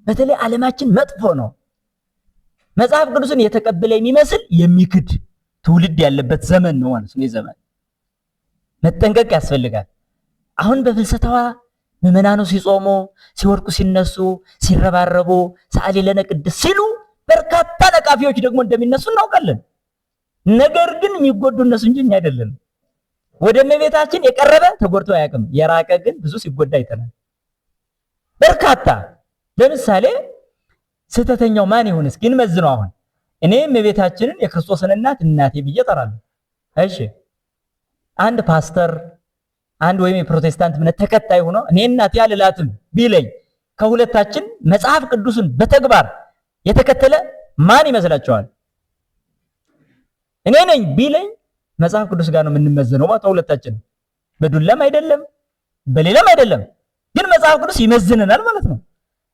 በተለይ ዓለማችን መጥፎ ነው። መጽሐፍ ቅዱስን የተቀበለ የሚመስል የሚክድ ትውልድ ያለበት ዘመን ነው ማለት ነው። ዘመን መጠንቀቅ ያስፈልጋል። አሁን በፍልሰታዋ ምዕመናኑ ሲጾሙ፣ ሲወድቁ፣ ሲነሱ፣ ሲረባረቡ፣ ሰዓሊ ለነ ቅድስት ሲሉ በርካታ ነቃፊዎች ደግሞ እንደሚነሱ እናውቃለን። ነገር ግን የሚጎዱ እነሱ እንጂ እኛ አይደለም። ወደ እመቤታችን የቀረበ ተጎድቶ አያውቅም። የራቀ ግን ብዙ ሲጎዳ አይተናል። በርካታ ለምሳሌ ስህተተኛው ማን ይሁን እስኪ እንመዝነው። አሁን እኔ እመቤታችንን የክርስቶስን እናት እናቴ ብዬ እጠራለሁ። እሺ አንድ ፓስተር አንድ ወይም የፕሮቴስታንት እምነት ተከታይ ሆኖ እኔ እናቴ አልላትም ቢለኝ ከሁለታችን መጽሐፍ ቅዱስን በተግባር የተከተለ ማን ይመስላችኋል? እኔ ነኝ ቢለኝ መጽሐፍ ቅዱስ ጋር ነው የምንመዘነው ማለት ሁለታችን። በዱላም አይደለም በሌላም አይደለም፣ ግን መጽሐፍ ቅዱስ ይመዝነናል ማለት ነው።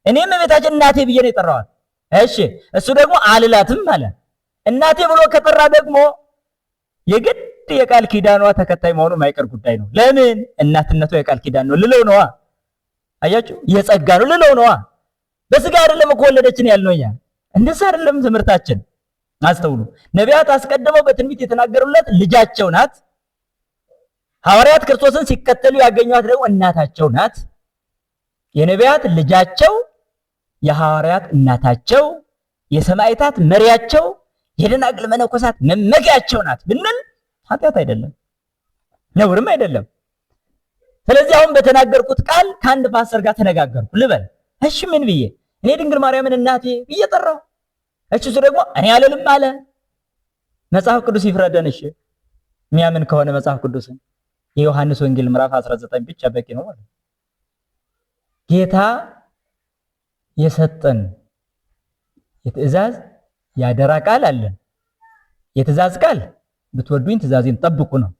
እኔም እመቤታችን እናቴ ብዬ ነው የጠራዋል። እሺ እሱ ደግሞ አልላትም አለ። እናቴ ብሎ ከጠራ ደግሞ የግድ የቃል ኪዳኗ ተከታይ መሆኑ የማይቀር ጉዳይ ነው። ለምን? እናትነቷ የቃል ኪዳን ነው ልለው ነዋ። አያችሁ፣ የጸጋ ነው ልለው ነዋ። በስጋ አይደለም እኮ ወለደችን ያልነው እኛ። እንደዛ አይደለም ትምህርታችን። አስተውሉ። ነቢያት አስቀድመው በትንቢት የተናገሩላት ልጃቸው ናት። ሐዋርያት ክርስቶስን ሲከተሉ ያገኟት ደግሞ እናታቸው ናት። የነቢያት ልጃቸው፣ የሐዋርያት እናታቸው፣ የሰማዕታት መሪያቸው፣ የደናግል መነኮሳት መመጊያቸው ናት ብንል ኃጢአት አይደለም፣ ነውርም አይደለም። ስለዚህ አሁን በተናገርኩት ቃል ከአንድ ፓስተር ጋር ተነጋገርኩ ልበል። እሺ ምን ብዬ? እኔ ድንግል ማርያምን እናቴ ብዬ ጠራሁ። እሺ እሱ ደግሞ እኔ አልልም አለ። መጽሐፍ ቅዱስ ይፍረደን። እሺ የሚያምን ከሆነ መጽሐፍ ቅዱስን የዮሐንስ ወንጌል ምዕራፍ 19 ብቻ በቂ ነው ማለት። ጌታ የሰጠን የትእዛዝ ያደራ ቃል አለን። የትእዛዝ ቃል ብትወዱኝ ትእዛዜን ጠብቁ ነው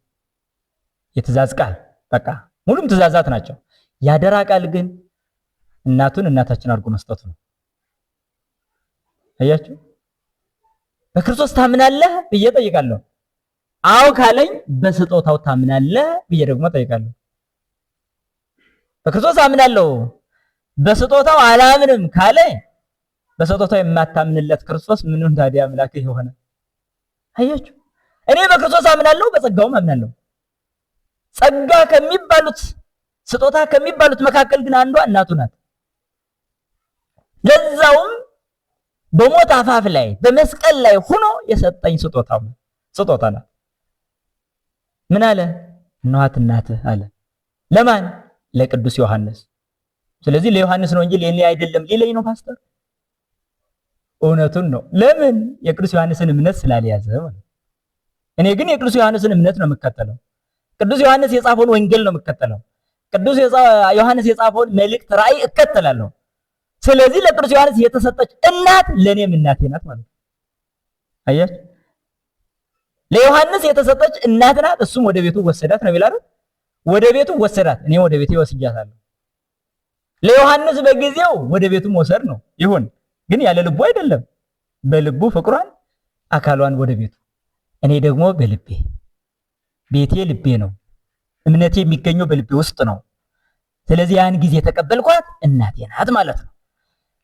የትእዛዝ ቃል። በቃ ሙሉም ትእዛዛት ናቸው። ያደራ ቃል ግን እናቱን እናታችን አድርጎ መስጠት ነው። አያችሁ፣ በክርስቶስ ታምናለህ ብዬ ጠይቃለሁ። አዎ ካለኝ በስጦታው ታምናለህ ብዬ ደግሞ ጠይቃለሁ። በክርስቶስ አምናለሁ በስጦታው አላምንም ካለ በስጦታው የማታምንለት ክርስቶስ ምኑን ታዲያ አምላክህ የሆነ? አያችሁ፣ እኔ በክርስቶስ አምናለሁ፣ በጸጋውም አምናለሁ። ጸጋ ከሚባሉት ስጦታ ከሚባሉት መካከል ግን አንዷ እናቱ ናት። ለዛውም በሞት አፋፍ ላይ በመስቀል ላይ ሆኖ የሰጠኝ ስጦታ ናት። ምን አለ? እነኋት እናትህ አለ። ለማን? ለቅዱስ ዮሐንስ። ስለዚህ ለዮሐንስ ነው እንጂ ለእኔ አይደለም ሊለኝ ነው ፓስተር? እውነቱን ነው። ለምን? የቅዱስ ዮሐንስን እምነት ስላልያዘ ማለት። እኔ ግን የቅዱስ ዮሐንስን እምነት ነው የምከተለው። ቅዱስ ዮሐንስ የጻፈውን ወንጌል ነው የምከተለው። ቅዱስ ዮሐንስ የጻፈውን መልእክት ራእይ እከተላለሁ። ስለዚህ ለቅዱስ ዮሐንስ የተሰጠች እናት ለኔም እናቴ ናት ማለት ነው። አያችሁ? ለዮሐንስ የተሰጠች እናት ናት። እሱም ወደ ቤቱ ወሰዳት ነው ይላል። ወደ ቤቱ ወሰዳት፣ እኔ ወደ ቤቴ ወስጃታለሁ። ለዮሐንስ በጊዜው ወደ ቤቱ መውሰድ ነው ይሁን፣ ግን ያለ ልቡ አይደለም። በልቡ ፍቅሯን አካሏን ወደ ቤቱ፣ እኔ ደግሞ በልቤ ቤቴ ልቤ ነው። እምነቴ የሚገኘው በልቤ ውስጥ ነው። ስለዚህ ያን ጊዜ የተቀበልኳት እናቴ ናት ማለት ነው።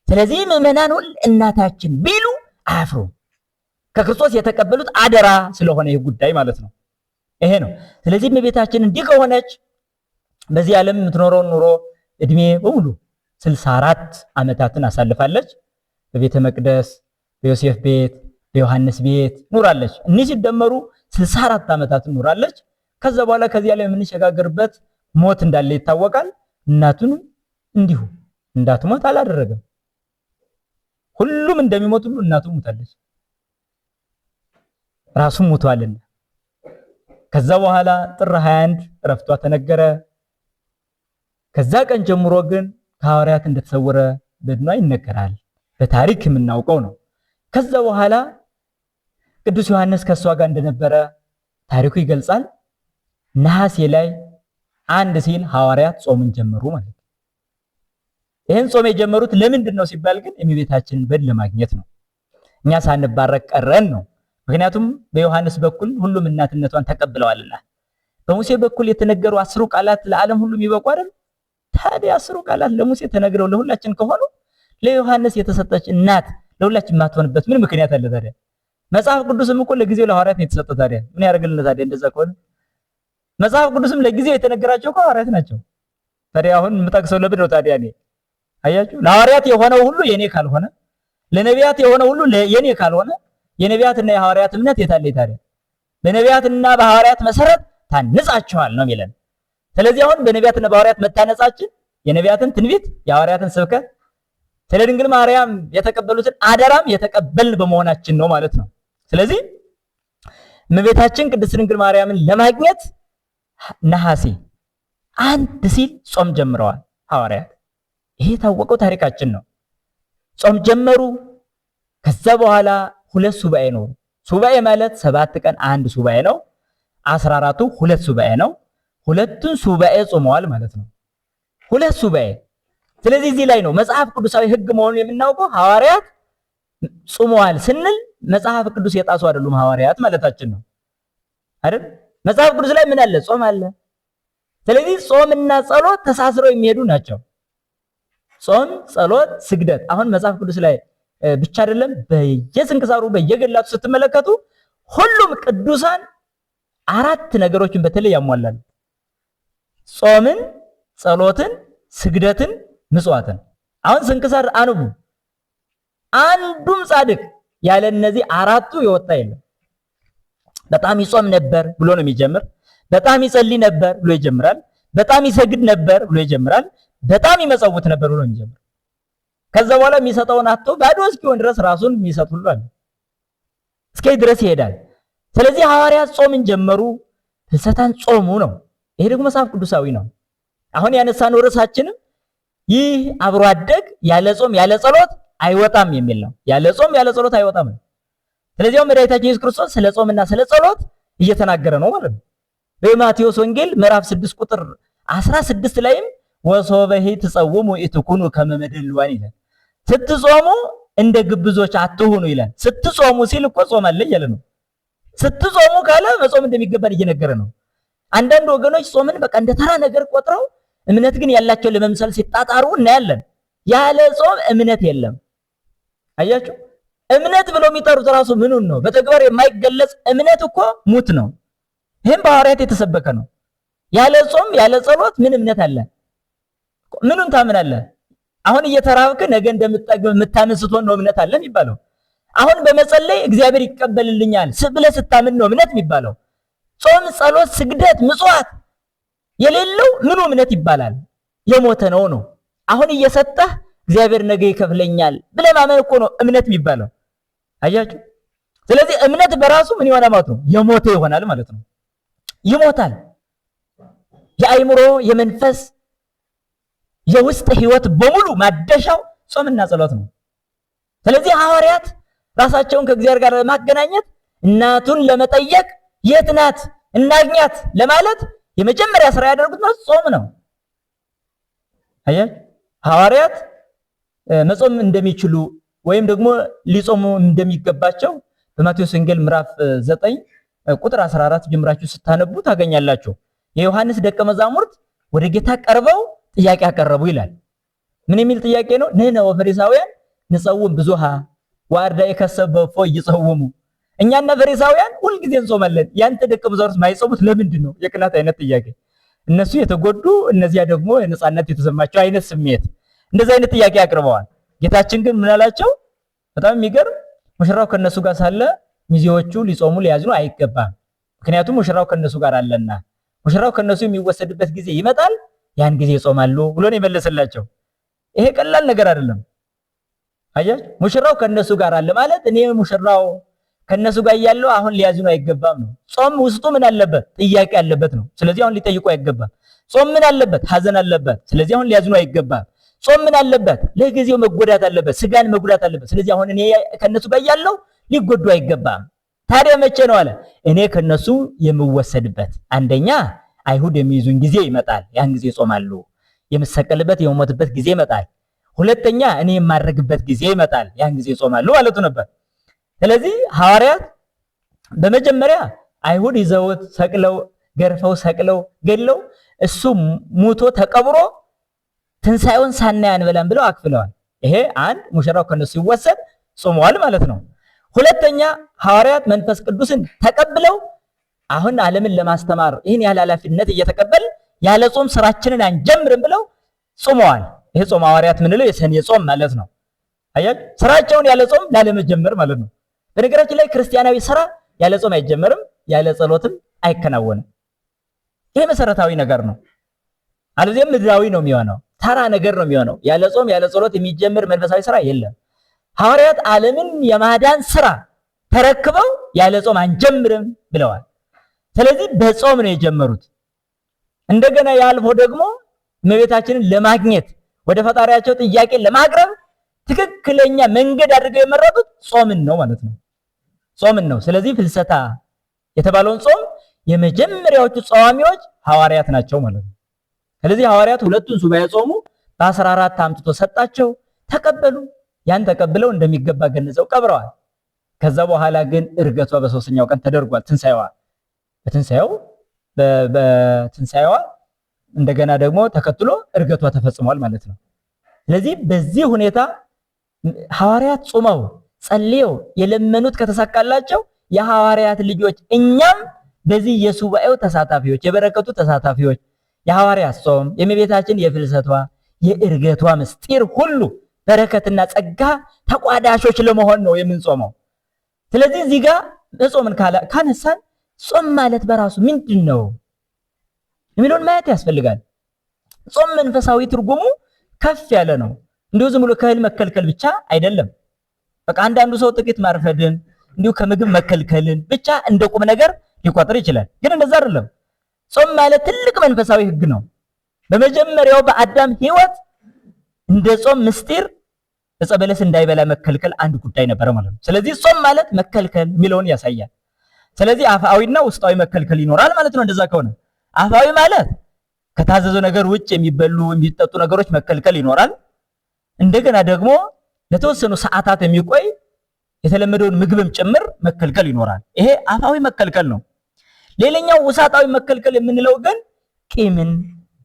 ስለዚህ ምዕመናን ሁሉ እናታችን ቢሉ አያፍሩም። ከክርስቶስ የተቀበሉት አደራ ስለሆነ ይህ ጉዳይ ማለት ነው። ይሄ ነው። ስለዚህ እመቤታችን እንዲህ ከሆነች በዚህ ዓለም የምትኖረውን ኑሮ እድሜ በሙሉ 64 ዓመታትን አሳልፋለች። በቤተ መቅደስ፣ በዮሴፍ ቤት፣ በዮሐንስ ቤት ኑራለች። እኒህ ሲደመሩ 64 ዓመታትን ኑራለች። ከዛ በኋላ ከዚህ ዓለም የምንሸጋገርበት ሞት እንዳለ ይታወቃል። እናቱን እንዲሁ እንዳትሞት አላደረገም። ሁሉም እንደሚሞት ሁሉ እናቱ ሞታለች፣ ራሱም ሞቷልና። ከዛ በኋላ ጥር 21 ዕረፍቷ ተነገረ። ከዛ ቀን ጀምሮ ግን ከሐዋርያት እንደተሰወረ በድኗ ይነገራል። በታሪክ የምናውቀው ነው። ከዛ በኋላ ቅዱስ ዮሐንስ ከሷ ጋር እንደነበረ ታሪኩ ይገልጻል። ነሐሴ ላይ 1 ሲል ሐዋርያት ጾምን ጀመሩ ማለት ነው። ይህን ጾም የጀመሩት ለምንድን ነው ሲባል ግን የእመቤታችንን በድ ለማግኘት ነው። እኛ ሳንባረክ ቀረን ነው። ምክንያቱም በዮሐንስ በኩል ሁሉም እናትነቷን ተቀብለዋልና። በሙሴ በኩል የተነገሩ 10 ቃላት ለዓለም ሁሉ የሚበቁ አይደል? ታዲያ 10 ቃላት ለሙሴ ተነግረው ለሁላችን ከሆኑ ለዮሐንስ የተሰጠች እናት ለሁላችን የማትሆንበት ምን ምክንያት አለ ታዲያ? መጽሐፍ ቅዱስም እኮ ለጊዜው ለሐዋርያት ነው የተሰጠው። ታዲያ ምን ያደርግልናል ታዲያ? እንደዛ ከሆነ መጽሐፍ ቅዱስም ለጊዜው የተነገራቸው ሐዋርያት ናቸው። ታዲያ አሁን የምጠቅሰው ለምን ነው ታዲያ? እኔ አያችሁ፣ ለሐዋርያት የሆነው ሁሉ የኔ ካልሆነ፣ ለነቢያት የሆነው ሁሉ የኔ ካልሆነ የነቢያትና የሐዋርያት እምነት የታለይ ታዲያ? በነቢያትና በሐዋርያት መሰረት ታንጻቸዋል ነው የሚለን። ስለዚህ አሁን በነቢያትና በሐዋርያት መታነጻችን የነቢያትን ትንቢት የሐዋርያትን ስብከት ስለ ድንግል ማርያም የተቀበሉትን አደራም የተቀበልን በመሆናችን ነው ማለት ነው። ስለዚህ እመቤታችን ቅድስት ድንግል ማርያምን ለማግኘት ነሐሴ 1 ሲል ጾም ጀምረዋል ሐዋርያት። ይሄ የታወቀው ታሪካችን ነው። ጾም ጀመሩ። ከዛ በኋላ 2 ሱባኤ ነው። ሱባኤ ማለት 7 ቀን 1 ሱባኤ ነው። 14ቱ 2 ሱባኤ ነው። 2ቱን ሱባኤ ጾመዋል ማለት ነው። 2 ሱባኤ። ስለዚህ እዚህ ላይ ነው መጽሐፍ ቅዱሳዊ ሕግ መሆኑን የምናውቀው። ሐዋርያት ጾመዋል ስንል መጽሐፍ ቅዱስ የጣሱ አይደሉም ሐዋርያት ማለታችን ነው አይደል? መጽሐፍ ቅዱስ ላይ ምን አለ? ጾም አለ። ስለዚህ ጾምና ጸሎት ተሳስረው የሚሄዱ ናቸው። ጾም፣ ጸሎት፣ ስግደት አሁን መጽሐፍ ቅዱስ ላይ ብቻ አይደለም፣ በየስንክሳሩ በየገላቱ ስትመለከቱ ሁሉም ቅዱሳን 4 ነገሮችን በተለይ ያሟላሉ። ጾምን፣ ጸሎትን፣ ስግደትን፣ ምጽዋትን። አሁን ስንክሳር አንቡ፣ አንዱም ጻድቅ ያለ እነዚህ 4ቱ የወጣ የለም። በጣም ይጾም ነበር ብሎ ነው የሚጀምር። በጣም ይጸልይ ነበር ብሎ ይጀምራል። በጣም ይሰግድ ነበር ብሎ ይጀምራል። በጣም ይመጸውት ነበር ብሎ የሚጀምር። ከዛ በኋላ የሚሰጠውን አጥቶ ባዶ እስኪሆን ድረስ ራሱን የሚሰጥ ሁሉ አለ። እስከ ድረስ ይሄዳል። ስለዚህ ሐዋርያት ጾምን ጀመሩ፣ ፍልሰታን ጾሙ ነው። ይሄ ደግሞ መጽሐፍ ቅዱሳዊ ነው። አሁን ያነሳነው ርዕሳችንም ይህ አብሮ አደግ ያለ ጾም ያለ ጸሎት አይወጣም የሚል ነው። ያለ ጾም ያለ ጸሎት አይወጣም ነው። ስለዚህ መድኃኒታችን ኢየሱስ ክርስቶስ ስለ ጾምና ስለ ጸሎት እየተናገረ ነው ማለት ነው። በማቴዎስ ወንጌል ምዕራፍ 6 ቁጥር 16 ላይም ወሶበሂ ትጸውሙ ኢትኩኑ ከመ መደልዋን ይላል። ስትጾሙ እንደ ግብዞች አትሁኑ ይላል። ስትጾሙ ሲል እኮ ጾም አለ እያለ ነው። ስትጾሙ ካለ መጾም እንደሚገባን እየነገረ ነው። አንዳንድ ወገኖች ጾምን በቃ እንደ ተራ ነገር ቆጥረው እምነት ግን ያላቸው ለመምሰል ሲጣጣሩ እናያለን። ያለ ጾም እምነት የለም። አያችሁ፣ እምነት ብለው የሚጠሩት ራሱ ምኑን ነው? በተግባር የማይገለጽ እምነት እኮ ሙት ነው። ይህም በሐዋርያት የተሰበከ ነው። ያለ ጾም ያለ ጸሎት ምን እምነት አለ? ምኑን ታምናለህ? አሁን እየተራብክ ነገ እንደምትጠግብ የምታምን ስትሆን ነው እምነት አለ የሚባለው። አሁን በመጸለይ እግዚአብሔር ይቀበልልኛል ብለህ ስታምን ነው እምነት የሚባለው። ጾም፣ ጸሎት፣ ስግደት፣ ምጽዋት የሌለው ምኑ እምነት ይባላል? የሞተ ነው ነው። አሁን እየሰጠህ እግዚአብሔር ነገ ይከፍለኛል ብለህ ማመን እኮ ነው እምነት የሚባለው። አያችሁ? ስለዚህ እምነት በራሱ ምን ይሆናል ማለት ነው? የሞተ ይሆናል ማለት ነው። ይሞታል። የአእምሮ የመንፈስ የውስጥ ህይወት በሙሉ ማደሻው ጾምና ጸሎት ነው። ስለዚህ ሐዋርያት ራሳቸውን ከእግዚአብሔር ጋር ለማገናኘት እናቱን ለመጠየቅ የት ናት እናግኛት ለማለት የመጀመሪያ ስራ ያደርጉት ጾም ነው። አያችሁ? ሐዋርያት መጾም እንደሚችሉ ወይም ደግሞ ሊጾሙ እንደሚገባቸው በማቴዎስ ወንጌል ምዕራፍ 9 ቁጥር 14 ጀምራችሁ ስታነቡ ታገኛላችሁ። የዮሐንስ ደቀ መዛሙርት ወደ ጌታ ቀርበው ጥያቄ አቀረቡ ይላል። ምን የሚል ጥያቄ ነው? ንሕነ ወፈሪሳውያን ንጸውም ብዙሃ ወአርዳኢ ከሰበፎ ይጸውሙ። እኛና ፈሪሳውያን ሁልጊዜ እንጾማለን፣ ያንተ ደቀ መዛሙርት ማይጾሙት ለምንድን ነው? የቅናት አይነት ጥያቄ። እነሱ የተጎዱ እነዚያ ደግሞ የነጻነት የተሰማቸው አይነት ስሜት፣ እንደዚህ አይነት ጥያቄ አቅርበዋል። ጌታችን ግን ምን አላቸው? በጣም የሚገርም ሙሽራው ከነሱ ጋር ሳለ ሚዜዎቹ ሊጾሙ ሊያዝኑ አይገባም፣ ምክንያቱም ሙሽራው ከነሱ ጋር አለና። ሙሽራው ከነሱ የሚወሰድበት ጊዜ ይመጣል፣ ያን ጊዜ ይጾማሉ ብሎ ነው የመለሰላቸው። ይሄ ቀላል ነገር አይደለም። አያችሁ? ሙሽራው ከነሱ ጋር አለ ማለት እኔ ሙሽራው ከነሱ ጋር ያለው አሁን ሊያዝኑ አይገባም ነው። ጾም ውስጡ ምን አለበት? ጥያቄ አለበት ነው። ስለዚህ አሁን ሊጠይቁ አይገባም። ጾም ምን አለበት? ሐዘን አለበት። ስለዚህ አሁን ሊያዝኑ አይገባም። ጾም ምን አለበት? ለጊዜው መጎዳት አለበት፣ ስጋን መጉዳት አለበት። ስለዚህ አሁን እኔ ከነሱ ጋር ያለው ሊጎዱ አይገባም። ታዲያ መቼ ነው አለ? እኔ ከነሱ የምወሰድበት አንደኛ አይሁድ የሚይዙኝ ጊዜ ይመጣል፣ ያን ጊዜ ጾማሉ። የምሰቀልበት የሞትበት ጊዜ ይመጣል። ሁለተኛ እኔ የማረግበት ጊዜ ይመጣል፣ ያን ጊዜ ጾማሉ ማለቱ ነበር። ስለዚህ ሐዋርያት በመጀመሪያ አይሁድ ይዘውት ሰቅለው ገርፈው ሰቅለው ገለው እሱ ሙቶ ተቀብሮ ትንሣኤውን ሳናይ አንበላም ብለው አክፍለዋል። ይሄ አንድ ሙሽራው ከነሱ ይወሰድ ጾመዋል ማለት ነው። ሁለተኛ ሐዋርያት መንፈስ ቅዱስን ተቀብለው አሁን ዓለምን ለማስተማር ይህን ያህል ኃላፊነት እየተቀበል ያለ ጾም ስራችንን አንጀምርም ብለው ጾመዋል። ይሄ ጾም ሐዋርያት ምንለው የሰኔ ጾም ማለት ነው። አያችሁ? ስራቸውን ያለ ጾም ላለመጀመር ማለት ነው። በነገራችን ላይ ክርስቲያናዊ ስራ ያለ ጾም አይጀመርም፣ ያለ ጸሎትም አይከናወንም። ይሄ መሰረታዊ ነገር ነው። አለዚያም ምድራዊ ነው የሚሆነው፣ ተራ ነገር ነው የሚሆነው። ያለ ጾም ያለ ጸሎት የሚጀምር መንፈሳዊ ስራ የለም። ሐዋርያት ዓለምን የማዳን ስራ ተረክበው ያለ ጾም አንጀምርም ብለዋል። ስለዚህ በጾም ነው የጀመሩት። እንደገና ያልፎ ደግሞ እመቤታችንን ለማግኘት ወደ ፈጣሪያቸው ጥያቄ ለማቅረብ ትክክለኛ መንገድ አድርገው የመረጡት ጾምን ነው ማለት ነው። ጾምን ነው። ስለዚህ ፍልሰታ የተባለውን ጾም የመጀመሪያዎቹ ጸዋሚዎች ሐዋርያት ናቸው ማለት ነው። ስለዚህ ሐዋርያት ሁለቱን ሱባኤ ጾሙ፣ በ14 አምጥቶ ሰጣቸው፣ ተቀበሉ። ያን ተቀብለው እንደሚገባ ገንዘው ቀብረዋል። ከዛ በኋላ ግን እርገቷ በ3ኛው ቀን ተደርጓል። በትንሣኤዋ እንደገና ደግሞ ተከትሎ እርገቷ ተፈጽሟል ማለት ነው። ስለዚህ በዚህ ሁኔታ ሐዋርያት ጾመው ጸልየው የለመኑት ከተሳካላቸው የሐዋርያት ልጆች እኛም በዚህ የሱባኤው ተሳታፊዎች፣ የበረከቱ ተሳታፊዎች፣ የሐዋርያት ጾም የእመቤታችን የፍልሰቷ የእርገቷ ምስጢር ሁሉ በረከትና ጸጋ ተቋዳሾች ለመሆን ነው የምንጾመው። ስለዚህ እዚህ ጋር ጾምን ካነሳን ጾም ማለት በራሱ ምንድን ነው የሚለውን ማየት ያስፈልጋል። ጾም መንፈሳዊ ትርጉሙ ከፍ ያለ ነው። እንዲሁ ዝም ብሎ ከእህል መከልከል ብቻ አይደለም። በቃ አንዳንዱ ሰው ጥቂት ማርፈድን እንዲሁ ከምግብ መከልከልን ብቻ እንደ ቁም ነገር ሊቆጥር ይችላል። ግን እንደዛ አይደለም። ጾም ማለት ትልቅ መንፈሳዊ ሕግ ነው። በመጀመሪያው በአዳም ሕይወት እንደ ጾም ምስጢር ዕፀ በለስ እንዳይበላ መከልከል አንድ ጉዳይ ነበረ ማለት ነው። ስለዚህ ጾም ማለት መከልከል የሚለውን ያሳያል። ስለዚህ አፍአዊና ውስጣዊ መከልከል ይኖራል ማለት ነው። እንደዛ ከሆነ አፍአዊ ማለት ከታዘዘው ነገር ውጭ የሚበሉ የሚጠጡ ነገሮች መከልከል ይኖራል። እንደገና ደግሞ ለተወሰኑ ሰዓታት የሚቆይ የተለመደውን ምግብም ጭምር መከልከል ይኖራል። ይሄ አፍአዊ መከልከል ነው። ሌላኛው ውሳጣዊ መከልከል የምንለው ግን ቂምን፣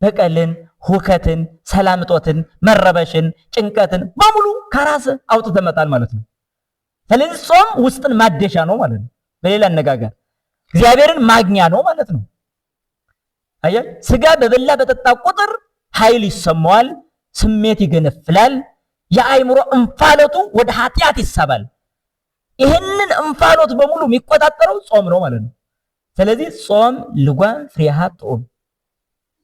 በቀልን፣ ሁከትን፣ ሰላም እጦትን፣ መረበሽን፣ ጭንቀትን በሙሉ ከራስ አውጥተህ መጣል ማለት ነው። ስለዚህ ጾም ውስጥን ማደሻ ነው ማለት ነው። በሌላ አነጋገር እግዚአብሔርን ማግኛ ነው ማለት ነው። አያ ስጋ በበላ በጠጣ ቁጥር ኃይል ይሰማዋል፣ ስሜት ይገነፍላል፣ የአእምሮ እንፋሎቱ ወደ ኃጢአት ይሳባል። ይህንን እንፋሎት በሙሉ የሚቆጣጠረው ጾም ነው ማለት ነው። ስለዚህ ጾም ልጓም ፍሬሃ ጥዑም።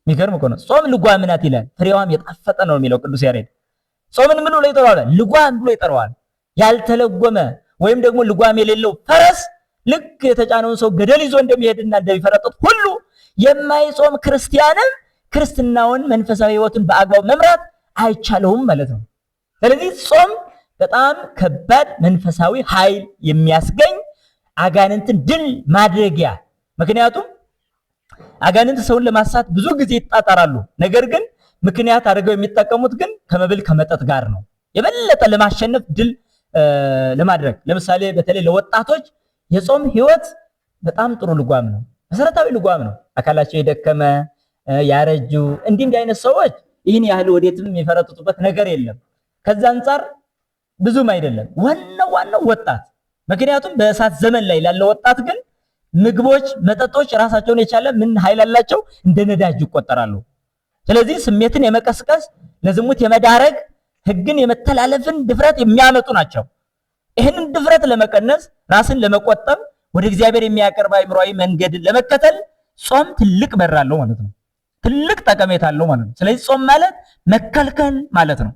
የሚገርም እኮ ነው። ጾም ልጓም ናት ይላል፣ ፍሬዋም የጣፈጠ ነው የሚለው ቅዱስ ያሬድ። ጾምን ምን ብሎ ይጠራዋል? ልጓም ብሎ ይጠራዋል። ያልተለጎመ ወይም ደግሞ ልጓም የሌለው ፈረስ ልክ የተጫነውን ሰው ገደል ይዞ እንደሚሄድና እንደሚፈረጥጥ ሁሉ የማይጾም ክርስቲያንም ክርስትናውን መንፈሳዊ ሕይወቱን በአግባቡ መምራት አይቻለውም ማለት ነው። ስለዚህ ጾም በጣም ከባድ መንፈሳዊ ኃይል የሚያስገኝ አጋንንትን ድል ማድረጊያ። ምክንያቱም አጋንንት ሰውን ለማሳት ብዙ ጊዜ ይጣጣራሉ። ነገር ግን ምክንያት አድርገው የሚጠቀሙት ግን ከመብል ከመጠጥ ጋር ነው፣ የበለጠ ለማሸነፍ ድል ለማድረግ። ለምሳሌ በተለይ ለወጣቶች የጾም ሕይወት በጣም ጥሩ ልጓም ነው፣ መሰረታዊ ልጓም ነው። አካላቸው የደከመ ያረጁ እንዲህ አይነት ሰዎች ይህን ያህል ወዴትም የሚፈረጥጡበት ነገር የለም። ከዛ አንጻር ብዙም አይደለም። ዋናው ወጣት። ምክንያቱም በእሳት ዘመን ላይ ላለው ወጣት ግን ምግቦች፣ መጠጦች ራሳቸውን የቻለ ምን ኃይል አላቸው? እንደ ነዳጅ ይቆጠራሉ። ስለዚህ ስሜትን የመቀስቀስ ለዝሙት የመዳረግ ሕግን የመተላለፍን ድፍረት የሚያመጡ ናቸው። ይህንን ድፍረት ለመቀነስ ራስን ለመቆጠብ ወደ እግዚአብሔር የሚያቀርብ አእምሯዊ መንገድን ለመከተል ጾም ትልቅ በር አለው ማለት ነው። ትልቅ ጠቀሜታ አለው ማለት ነው። ስለዚህ ጾም ማለት መከልከል ማለት ነው።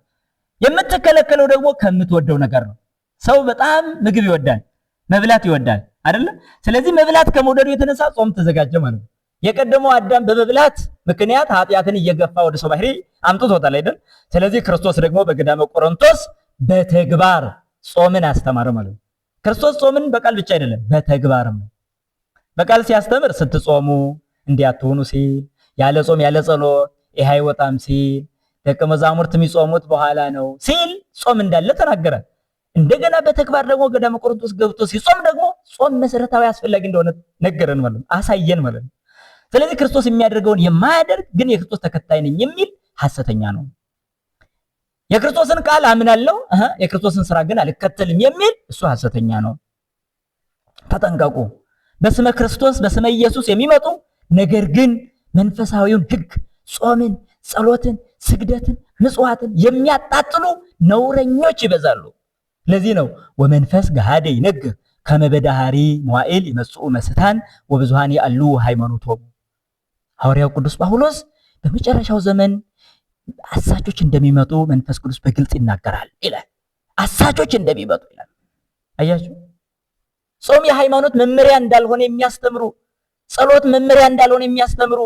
የምትከለከለው ደግሞ ከምትወደው ነገር ነው። ሰው በጣም ምግብ ይወዳል፣ መብላት ይወዳል አይደለ? ስለዚህ መብላት ከመውደዱ የተነሳ ጾም ተዘጋጀ ማለት ነው። የቀደመው አዳም በመብላት ምክንያት ኃጢአትን እየገፋ ወደ ሰው ባህሪ አምጥቶታል አይደል? ስለዚህ ክርስቶስ ደግሞ በገዳመ ቆሮንቶስ በተግባር ጾምን አስተማረ ማለት ነው። ክርስቶስ ጾምን በቃል ብቻ አይደለም በተግባርም ነው። በቃል ሲያስተምር ስትጾሙ እንዲያትሆኑ ሲል፣ ያለ ጾም ያለ ጸሎት ይህ አይወጣም ሲል፣ ደቀ መዛሙርት የሚጾሙት በኋላ ነው ሲል ጾም እንዳለ ተናገረ። እንደገና በተግባር ደግሞ ገዳመ ቆሮንቶስ ገብቶ ሲጾም ደግሞ ጾም መሰረታዊ አስፈላጊ እንደሆነ ነገረን ማለት ነው፣ አሳየን ማለት ነው። ስለዚህ ክርስቶስ የሚያደርገውን የማያደርግ ግን የክርስቶስ ተከታይ ነኝ የሚል ሐሰተኛ ነው። የክርስቶስን ቃል አምናለሁ የክርስቶስን ስራ ግን አልከተልም የሚል እሱ ሐሰተኛ ነው። ተጠንቀቁ። በስመ ክርስቶስ በስመ ኢየሱስ የሚመጡ ነገር ግን መንፈሳዊውን ሕግ ጾምን፣ ጸሎትን፣ ስግደትን፣ ምጽዋትን የሚያጣጥሉ ነውረኞች ይበዛሉ። ለዚህ ነው ወመንፈስ ገሃደ ይነግር ከመ በዳህሪ መዋዕል ይመጽኡ መስታን ወብዙሃን ያሉ ሃይማኖቶም። ሐዋርያው ቅዱስ ጳውሎስ በመጨረሻው ዘመን አሳቾች እንደሚመጡ መንፈስ ቅዱስ በግልጽ ይናገራል ይላል። አሳቾች እንደሚመጡ ይላል። አያችሁ፣ ጾም የሃይማኖት መመሪያ እንዳልሆነ የሚያስተምሩ፣ ጸሎት መመሪያ እንዳልሆነ የሚያስተምሩ፣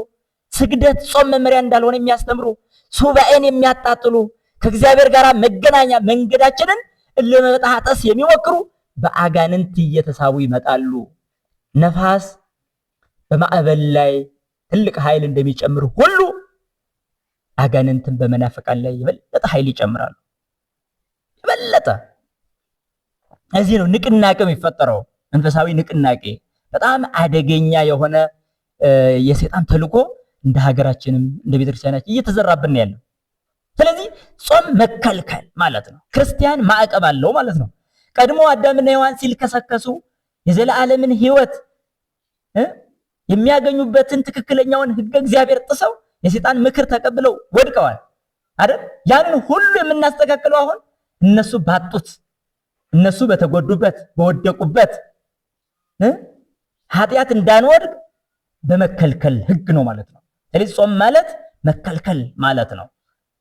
ስግደት ጾም መመሪያ እንዳልሆነ የሚያስተምሩ፣ ሱባኤን የሚያጣጥሉ፣ ከእግዚአብሔር ጋር መገናኛ መንገዳችንን ለመጣጣስ የሚሞክሩ በአጋንንት እየተሳቡ ይመጣሉ። ነፋስ በማዕበል ላይ ትልቅ ኃይል እንደሚጨምር ሁሉ አጋንንትን በመናፍቃን ላይ የበለጠ ኃይል ይጨምራሉ። የበለጠ እዚህ ነው ንቅናቄ የሚፈጠረው። መንፈሳዊ ንቅናቄ በጣም አደገኛ የሆነ የሰይጣን ተልዕኮ እንደ ሀገራችንም እንደ ቤተክርስቲያናችን እየተዘራብን ያለው። ስለዚህ ጾም መከልከል ማለት ነው። ክርስቲያን ማዕቀብ አለው ማለት ነው። ቀድሞ አዳምና ሔዋን ሲልከሰከሱ የዘላለምን ሕይወት የሚያገኙበትን ትክክለኛውን ሕገ እግዚአብሔር ጥሰው የሰይጣን ምክር ተቀብለው ወድቀዋል አይደል? ያንን ሁሉ የምናስተካክለው አሁን እነሱ ባጡት፣ እነሱ በተጎዱበት፣ በወደቁበት ኃጢአት እንዳንወድቅ በመከልከል ሕግ ነው ማለት ነው። ስለዚህ ጾም ማለት መከልከል ማለት ነው።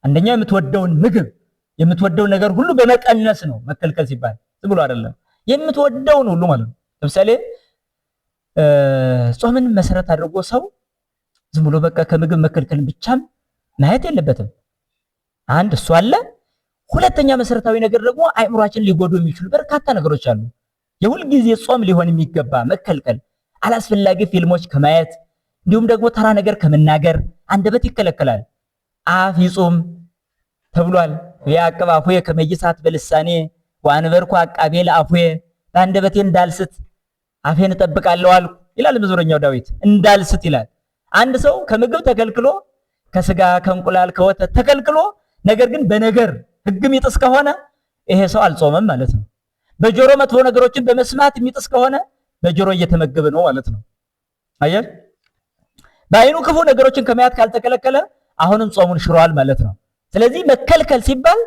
አንደኛ የምትወደውን ምግብ የምትወደውን ነገር ሁሉ በመቀነስ ነው መከልከል ሲባል፣ ዝም ብሎ አይደለም። የምትወደውን ሁሉ ማለት ነው። ለምሳሌ ጾምን መሰረት አድርጎ ሰው ዝም ብሎ በቃ ከምግብ መከልከልን ብቻም ማየት የለበትም። አንድ እሱ አለ። ሁለተኛ መሰረታዊ ነገር ደግሞ አእምሯችን ሊጎዱ የሚችሉ በርካታ ነገሮች አሉ። የሁል ጊዜ ጾም ሊሆን የሚገባ መከልከል አላስፈላጊ ፊልሞች ከማየት እንዲሁም ደግሞ ተራ ነገር ከመናገር አንደበት ይከለከላል። አፍ ይጹም ተብሏል። ያዕቅብ አፉየ ከመ ይሳት በልሳኔ ወአንበርኩ አቃቤ ለአፉየ፣ በአንደበቴ እንዳልስት አፌን እጠብቃለሁ አልኩ ይላል መዝሙረኛው ዳዊት። እንዳልስት ይላል። አንድ ሰው ከምግብ ተከልክሎ ከስጋ ከእንቁላል ከወተት ተከልክሎ ነገር ግን በነገር ሕግም ይጥስ ከሆነ ይሄ ሰው አልጾመም ማለት ነው። በጆሮ መጥፎ ነገሮችን በመስማት የሚጥስ ከሆነ በጆሮ እየተመገበ ነው ማለት ነው። አየህ፣ በዓይኑ ክፉ ነገሮችን ከማየት ካልተከለከለ አሁንም ጾሙን ሽሯል ማለት ነው። ስለዚህ መከልከል ሲባል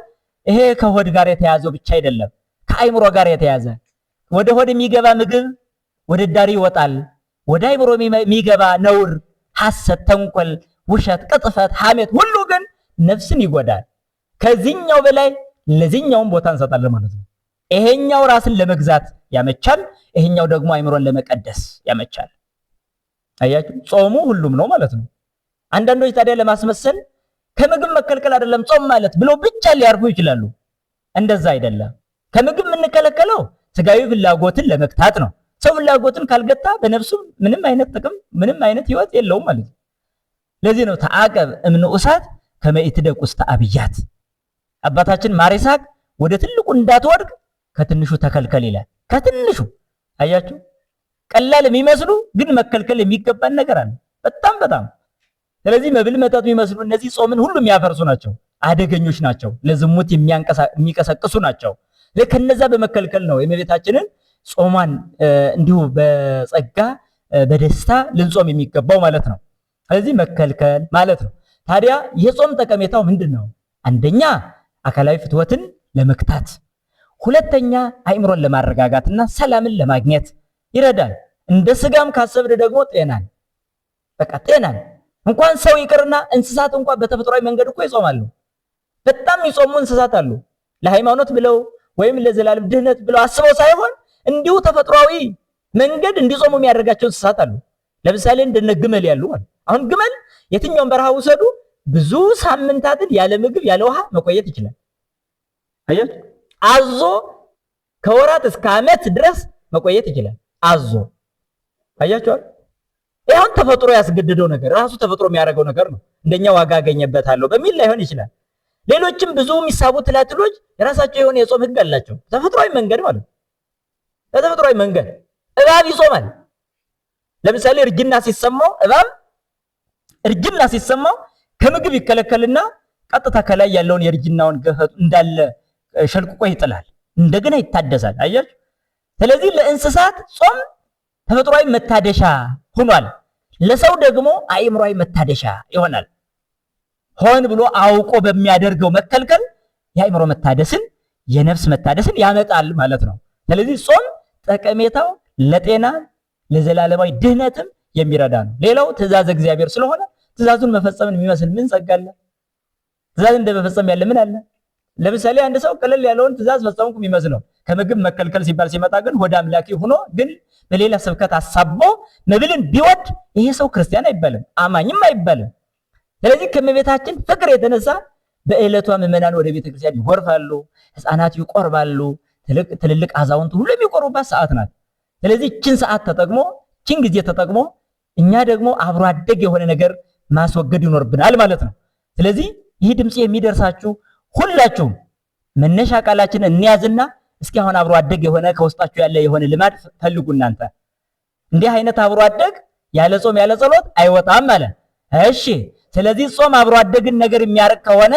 ይሄ ከሆድ ጋር የተያዘው ብቻ አይደለም፣ ከአይምሮ ጋር የተያዘ ወደ ሆድ የሚገባ ምግብ ወደ ዳሪ ይወጣል። ወደ አይምሮ የሚገባ ነውር፣ ሐሰት፣ ተንኮል፣ ውሸት፣ ቅጥፈት፣ ሐሜት ሁሉ ግን ነፍስን ይጎዳል። ከዚህኛው በላይ ለዚህኛውም ቦታ እንሰጣለን ማለት ነው። ይሄኛው ራስን ለመግዛት ያመቻል፣ ይሄኛው ደግሞ አይምሮን ለመቀደስ ያመቻል። አያችሁ፣ ጾሙ ሁሉም ነው ማለት ነው። አንዳንዶች ታዲያ ለማስመሰል ከምግብ መከልከል አይደለም ጾም ማለት ብለው ብቻ ሊያርፉ ይችላሉ። እንደዛ አይደለም። ከምግብ የምንከለከለው ስጋዊ ፍላጎትን ለመግታት ነው። ሰው ፍላጎትን ካልገታ በነፍሱ ምንም አይነት ጥቅም ምንም አይነት ህይወት የለውም ማለት ነው። ለዚህ ነው ተዓቀብ እምንኡሳት ከመ ኢትደቅ ውስተ አብያት። አባታችን ማር ይስሐቅ ወደ ትልቁ እንዳትወድቅ ከትንሹ ተከልከል ይላል። ከትንሹ አያችሁ፣ ቀላል የሚመስሉ ግን መከልከል የሚገባን ነገር አለ በጣም። ስለዚህ መብል መጠጥ የሚመስሉ እነዚህ ጾምን ሁሉ የሚያፈርሱ ናቸው፣ አደገኞች ናቸው፣ ለዝሙት የሚቀሰቅሱ ናቸው። ከነዛ በመከልከል ነው የእመቤታችንን ጾሟን እንዲሁ በጸጋ በደስታ ልንጾም የሚገባው ማለት ነው። ስለዚህ መከልከል ማለት ነው። ታዲያ የጾም ጠቀሜታው ምንድን ነው? አንደኛ አካላዊ ፍትወትን ለመክታት፣ ሁለተኛ አእምሮን ለማረጋጋትና ሰላምን ለማግኘት ይረዳል። እንደ ስጋም ካሰብን ደግሞ ጤናን፣ በቃ ጤናን እንኳን ሰው ይቅርና እንስሳት እንኳን በተፈጥሯዊ መንገድ እኮ ይጾማሉ። በጣም ይጾሙ እንስሳት አሉ። ለሃይማኖት ብለው ወይም ለዘላለም ድህነት ብለው አስበው ሳይሆን እንዲሁ ተፈጥሯዊ መንገድ እንዲጾሙ የሚያደርጋቸው እንስሳት አሉ። ለምሳሌ እንደነ ግመል ያሉ ማለት። አሁን ግመል የትኛውን በረሃ ውሰዱ ብዙ ሳምንታትን ያለ ምግብ ያለ ውሃ መቆየት ይችላል። አያችሁ፣ አዞ ከወራት እስከ ዓመት ድረስ መቆየት ይችላል። አዞ አያችሁ፣ ይሄን ተፈጥሮ ያስገድደው ነገር ራሱ ተፈጥሮ የሚያደርገው ነገር ነው። እንደኛ ዋጋ አገኘበታለሁ በሚል ላይሆን ይችላል። ሌሎችም ብዙ የሚሳቡ ትላትሎች የራሳቸው የሆነ የጾም ህግ አላቸው። ተፈጥሯዊ መንገድ ማለት ነው። ተፈጥሯዊ መንገድ እባብ ይጾማል። ለምሳሌ እርጅና ሲሰማው ከምግብ ይከለከልና ቀጥታ ከላይ ያለውን የእርጅናውን ገፈቱ እንዳለ ሸልቅቆ ይጥላል፣ እንደገና ይታደሳል። አያችሁ። ስለዚህ ለእንስሳት ጾም ተፈጥሯዊ መታደሻ ሆኗል። ለሰው ደግሞ አእምሯዊ መታደሻ ይሆናል። ሆን ብሎ አውቆ በሚያደርገው መከልከል የአእምሮ መታደስን የነፍስ መታደስን ያመጣል ማለት ነው። ስለዚህ ጾም ጠቀሜታው ለጤና ለዘላለማዊ ድህነትም የሚረዳ ነው። ሌላው ትእዛዝ እግዚአብሔር ስለሆነ ትእዛዙን መፈጸምን የሚመስል ምን ጸጋ አለ? ትእዛዝ እንደመፈጸም ያለ ምን አለ? ለምሳሌ አንድ ሰው ቀለል ያለውን ትእዛዝ ፈጸምኩ የሚመስለው ከምግብ መከልከል ሲባል ሲመጣ ግን ወደ አምላኪ ሆኖ ግን በሌላ ስብከት አሳቦ መብልን ቢወድ ይሄ ሰው ክርስቲያን አይባልም፣ አማኝም አይባልም። ስለዚህ ከእመቤታችን ፍቅር የተነሳ በዕለቷ ምዕመናን ወደ ቤተክርስቲያን ይጎርፋሉ፣ ህፃናት ይቆርባሉ፣ ትልልቅ አዛውንት ሁሉ የሚቆርቡባት ሰዓት ናት። ስለዚህ እችን ሰዓት ተጠቅሞ እችን ጊዜ ተጠቅሞ እኛ ደግሞ አብሮ አደግ የሆነ ነገር ማስወገድ ይኖርብናል ማለት ነው። ስለዚህ ይህ ድምጽ የሚደርሳችሁ ሁላችሁም መነሻ ቃላችን እንያዝና እስኪ አሁን አብሮ አደግ የሆነ ከውስጣችሁ ያለ የሆነ ልማድ ፈልጉ። እናንተ እንዲህ አይነት አብሮ አደግ ያለ ጾም ያለ ጸሎት አይወጣም ማለት እሺ። ስለዚህ ጾም አብሮ አደግን ነገር የሚያረግ ከሆነ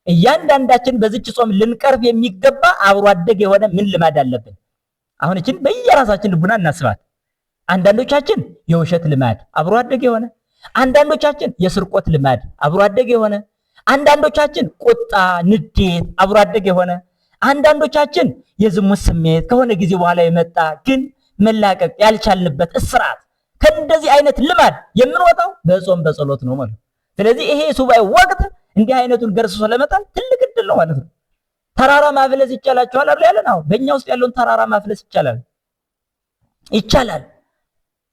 እያንዳንዳችን በዚች ጾም ልንቀርብ የሚገባ አብሮ አደግ የሆነ ምን ልማድ አለብን? አሁን እቺን በየራሳችን ልቡና እናስባት። አንዳንዶቻችን የውሸት ልማድ አብሮ አደግ የሆነ፣ አንዳንዶቻችን የስርቆት ልማድ አብሮ አደግ የሆነ፣ አንዳንዶቻችን ቁጣ፣ ንዴት አብሮ አደግ የሆነ፣ አንዳንዶቻችን የዝሙት ስሜት ከሆነ ጊዜ በኋላ የመጣ ግን መላቀቅ ያልቻልንበት እስራት። ከእንደዚህ አይነት ልማድ የምንወጣው በጾም በጸሎት ነው ማለት ነው። ስለዚህ ይሄ ሱባኤ ወቅት እንዲህ አይነቱን ገርሶ ለመጣል ትልቅ እድል ነው ማለት ነው። ተራራ ማፍለስ ይቻላችኋል አይደል ያለን? አዎ፣ በእኛ ውስጥ ያለውን ተራራ ማፍለስ ይቻላል።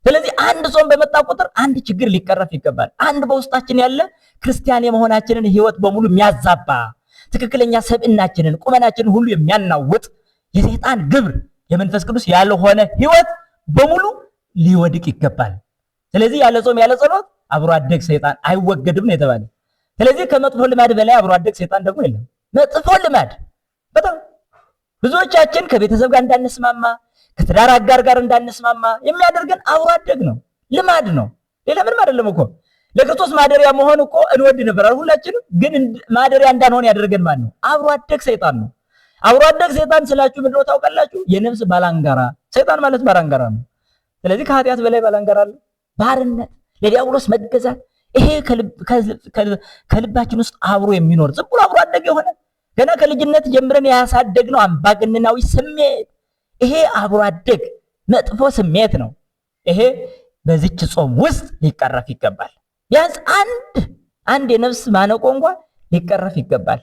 ስለዚህ አንድ ጾም በመጣ ቁጥር አንድ ችግር ሊቀረፍ ይገባል። አንድ በውስጣችን ያለ ክርስቲያን የመሆናችንን ህይወት በሙሉ የሚያዛባ ትክክለኛ ሰብዕናችንን ቁመናችንን ሁሉ የሚያናውጥ የሰይጣን ግብር የመንፈስ ቅዱስ ያልሆነ ህይወት በሙሉ ሊወድቅ ይገባል። ስለዚህ ያለ ጾም ያለ ጸሎት አብሮ አደግ ሰይጣን አይወገድም ነው የተባለ። ስለዚህ ከመጥፎ ልማድ በላይ አብሮ አደግ ሰይጣን ደግሞ የለም። መጥፎ ልማድ በጣም ብዙዎቻችን ከቤተሰብ ጋር እንዳንስማማ፣ ከትዳር አጋር ጋር እንዳንስማማ የሚያደርገን አብሮ አደግ ነው፣ ልማድ ነው። ሌላ ምንም አይደለም እኮ። ለክርስቶስ ማደሪያ መሆን እኮ እንወድ ነበር ሁላችንም። ግን ማደሪያ እንዳንሆን ያደረገን ማን ነው? አብሮ አደግ ሰይጣን ነው። አብሮ አደግ ሰይጣን ስላችሁ ምንድነው ታውቃላችሁ? የነፍስ ባላንጋራ። ሰይጣን ማለት ባላንጋራ ነው። ስለዚህ ከኃጢአት በላይ ባላንጋራ አለ? ባርነት፣ ለዲያብሎስ መገዛት። ይሄ ከልባችን ውስጥ አብሮ የሚኖር ዝም ብሎ አብሮ አደግ የሆነ ገና ከልጅነት ጀምረን ያሳደግነው አምባገነናዊ ስሜት፣ ይሄ አብሮ አደግ መጥፎ ስሜት ነው። ይሄ በዚች ጾም ውስጥ ሊቀረፍ ይገባል። ቢያንስ አንድ የነፍስ ማነቆ እንኳን ሊቀረፍ ይገባል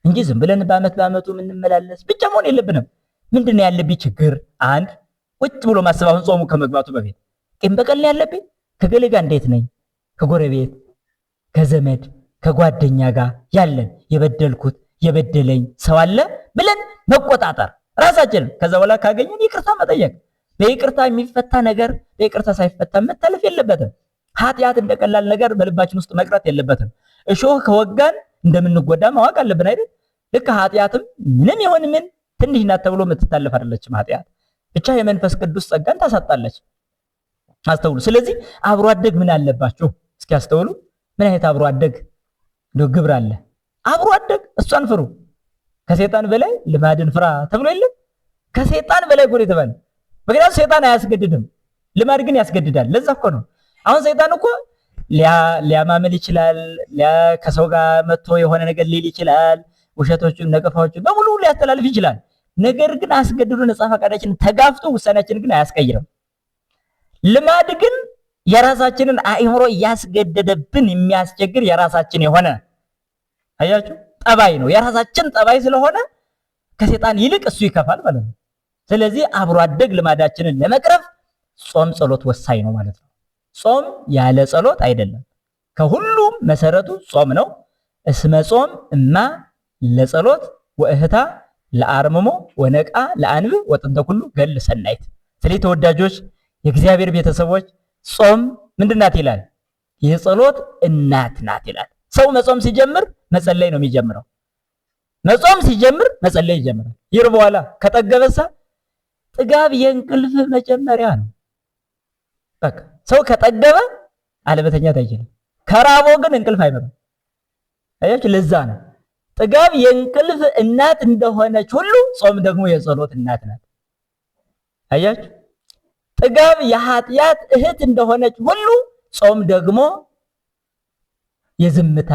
እንጂ ዝም ብለን በአመቱ የምንመላለስ ብቻ መሆን የለብንም። ምንድነው ያለብኝ ችግር? አንድ ቁጭ ብሎ ማሰብ። አሁን ጾሙ ከመግባቱ በፊት ቂም በቀል ነው ያለብኝ? ከገሌ ጋር እንዴት ነኝ? ከጎረቤት፣ ከዘመድ፣ ከጓደኛ ጋር ያለን የበደልኩት የበደለኝ ሰው አለ ብለን መቆጣጠር ራሳችንን። ከዛ በኋላ ካገኘን ይቅርታ መጠየቅ። በይቅርታ የሚፈታ ነገር በይቅርታ ሳይፈታ መታለፍ የለበትም። ኃጢአት እንደቀላል ነገር በልባችን ውስጥ መቅረት የለበትም። እሾህ ከወጋን እንደምንጎዳ ማወቅ አለብን አይደል? ልክ ኃጢአትም ምንም ይሁን ምን ትንሽ ናት ተብሎ የምትታለፍ አይደለችም። ኃጢአት ብቻ የመንፈስ ቅዱስ ጸጋን ታሳጣለች። አስተውሉ። ስለዚህ አብሮ አደግ ምን አለባችሁ? እስኪ አስተውሉ። ምን አይነት አብሮ አደግ እንደው ግብር አለ? አብሮ አደግ እሷን ፍሩ፣ ከሰይጣን በላይ ልማድን ፍራ ተብሎ የለም? ከሰይጣን በላይ ጎር የተባለ። ምክንያቱም ሰይጣን አያስገድድም፣ ልማድ ግን ያስገድዳል። ለዛ እኮ ነው አሁን ሰይጣን እኮ ሊያማምል ይችላል፣ ከሰው ጋር መጥቶ የሆነ ነገር ሊል ይችላል፣ ውሸቶቹን ነቀፋዎቹን በሙሉ ሊያስተላልፍ ይችላል። ነገር ግን አስገድዶ ነፃ ፈቃዳችንን ተጋፍቶ ውሳኔያችንን ግን አያስቀይርም። ልማድ ግን የራሳችንን አእምሮ እያስገደደብን የሚያስቸግር የራሳችን የሆነ አያችሁ ጠባይ ነው። የራሳችን ጠባይ ስለሆነ ከሰይጣን ይልቅ እሱ ይከፋል ማለት ነው። ስለዚህ አብሮ አደግ ልማዳችንን ለመቅረፍ ጾም፣ ጸሎት ወሳኝ ነው ማለት ነው። ጾም ያለ ጸሎት አይደለም። ከሁሉም መሰረቱ ጾም ነው። እስመ ጾም እማ ለጸሎት ወእህታ ለአርምሞ ወነቃ ለአንብ ወጥንተ ኩሉ ገል ሰናይት። ስለዚህ ተወዳጆች የእግዚአብሔር ቤተሰቦች ጾም ምንድናት ይላል? የጸሎት እናት ናት ይላል። ሰው መጾም ሲጀምር መጸለይ ነው የሚጀምረው። መጾም ሲጀምር መጸለይ ይጀምራል። ይርበዋል። ከጠገበሳ ጥጋብ የእንቅልፍ መጀመሪያ ነው። በቃ ሰው ከጠገበ አለመተኛት አይችልም። ከራቦ ግን እንቅልፍ አይመጣም። አያችሁ፣ ለዛ ነው ጥጋብ የእንቅልፍ እናት እንደሆነች ሁሉ ጾም ደግሞ የጸሎት እናት ናት። አያችሁ፣ ጥጋብ የኃጢአት እህት እንደሆነች ሁሉ ጾም ደግሞ የዝምታ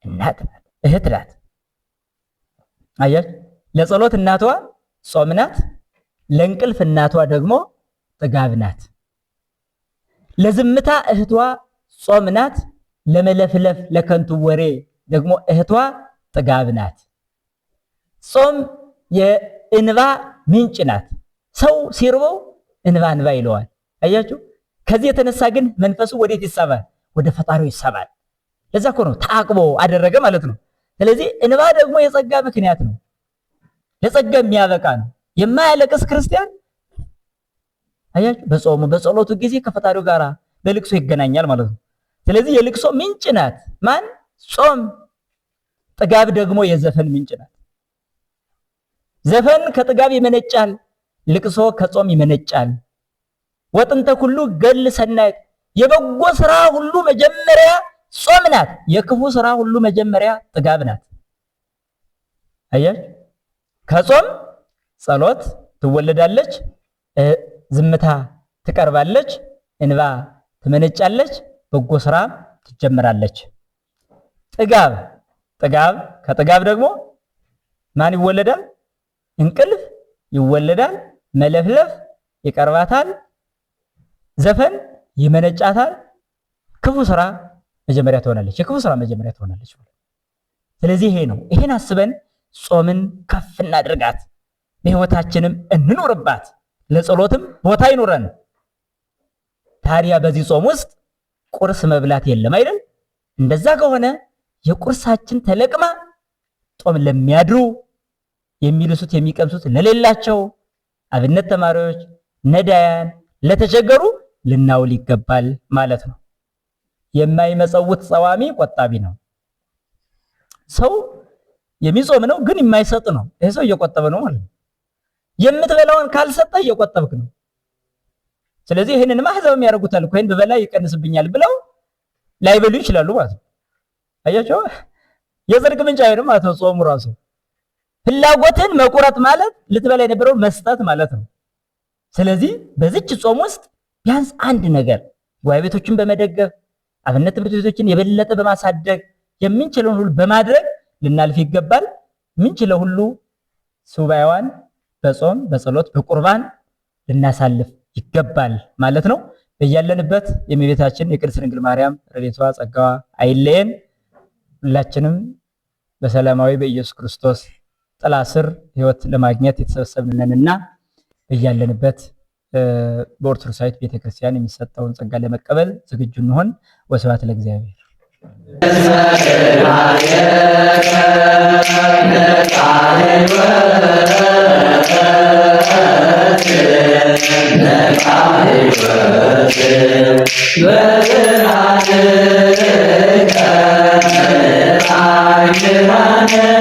እናት ናት፣ እህት ናት። አያችሁ፣ ለጸሎት እናቷ ጾም ናት፣ ለእንቅልፍ እናቷ ደግሞ ጥጋብ ናት። ለዝምታ እህቷ ጾም ናት፣ ለመለፍለፍ ለከንቱ ወሬ ደግሞ እህቷ ጥጋብ ናት። ጾም የእንባ ምንጭ ናት። ሰው ሲርበው እንባ ይለዋል። አያችሁ፣ ከዚህ የተነሳ ግን መንፈሱ ወዴት ይሳባል? ወደ ፈጣሪው ይሳባል። ለዛ እኮ ነው ታቅቦ አደረገ ማለት ነው። ስለዚህ እንባ ደግሞ የጸጋ ምክንያት ነው፣ ለጸጋ የሚያበቃ ነው። የማያለቅስ ክርስቲያን አያችሁ በጾሙ በጸሎቱ ጊዜ ከፈጣሪው ጋር በልቅሶ ይገናኛል ማለት ነው። ስለዚህ የልቅሶ ምንጭ ናት ማን? ጾም። ጥጋብ ደግሞ የዘፈን ምንጭ ናት። ዘፈን ከጥጋብ ይመነጫል፣ ልቅሶ ከጾም ይመነጫል። ወጥንተ ኩሉ ገል ሰናይት፣ የበጎ ስራ ሁሉ መጀመሪያ ጾም ናት፣ የክፉ ስራ ሁሉ መጀመሪያ ጥጋብ ናት። አያችሁ፣ ከጾም ጸሎት ትወለዳለች፣ ዝምታ ትቀርባለች፣ እንባ ትመነጫለች፣ በጎ ስራ ትጀምራለች። ጥጋብ ከጥጋብ ደግሞ ማን ይወለዳል? እንቅልፍ ይወለዳል፣ መለፍለፍ ይቀርባታል፣ ዘፈን ይመነጫታል፣ ክፉ ስራ መጀመሪያ ትሆናለች፣ የክፉ ስራ መጀመሪያ ትሆናለች። ስለዚህ ይሄ ነው። ይሄን አስበን ጾምን ከፍ እናድርጋት፣ በህይወታችንም እንኖርባት፣ ለጸሎትም ቦታ ይኖረን። ታዲያ በዚህ ጾም ውስጥ ቁርስ መብላት የለም አይደል? እንደዛ ከሆነ የቁርሳችን ተለቅማ ጾም ለሚያድሩ የሚልሱት የሚቀምሱት ለሌላቸው አብነት ተማሪዎች፣ ነዳያን፣ ለተቸገሩ ልናውል ይገባል ማለት ነው። የማይመጸውት ጸዋሚ ቆጣቢ ነው። ሰው የሚጾም ነው ግን የማይሰጥ ነው። ይሄ ሰው እየቆጠበ ነው ማለት ነው። የምትበላውን ካልሰጠ እየቆጠብክ ነው። ስለዚህ ይህንን ማህዘብም ያደርጉታል እኮ ይህን በበላ ይቀንስብኛል ብለው ላይበሉ ይችላሉ ማለት ነው። አያቸው የጽድቅ ምንጭ አይደለም ማለት ነው ጾሙ ራሱ። ፍላጎትን መቁረጥ ማለት ልትበላ የነበረው መስጠት ማለት ነው። ስለዚህ በዚች ጾም ውስጥ ቢያንስ አንድ ነገር ጉባኤ ቤቶችን በመደገፍ አብነት ትምህርት ቤቶችን የበለጠ በማሳደግ የምንችለውን ሁሉ በማድረግ ልናልፍ ይገባል። ምንችለው ሁሉ ሱባኤዋን በጾም በጸሎት በቁርባን ልናሳልፍ ይገባል ማለት ነው። በያለንበት የእመቤታችን የቅድስት ድንግል ማርያም ረድኤቷ ጸጋዋ አይለየን። ሁላችንም በሰላማዊ በኢየሱስ ክርስቶስ ጥላ ስር ሕይወት ለማግኘት የተሰበሰብንንና በያለንበት በኦርቶዶክሳዊት ቤተክርስቲያን የሚሰጠውን ጸጋ ለመቀበል ዝግጁ እንሆን። ወስብሐት ለእግዚአብሔር። በብርሃንከ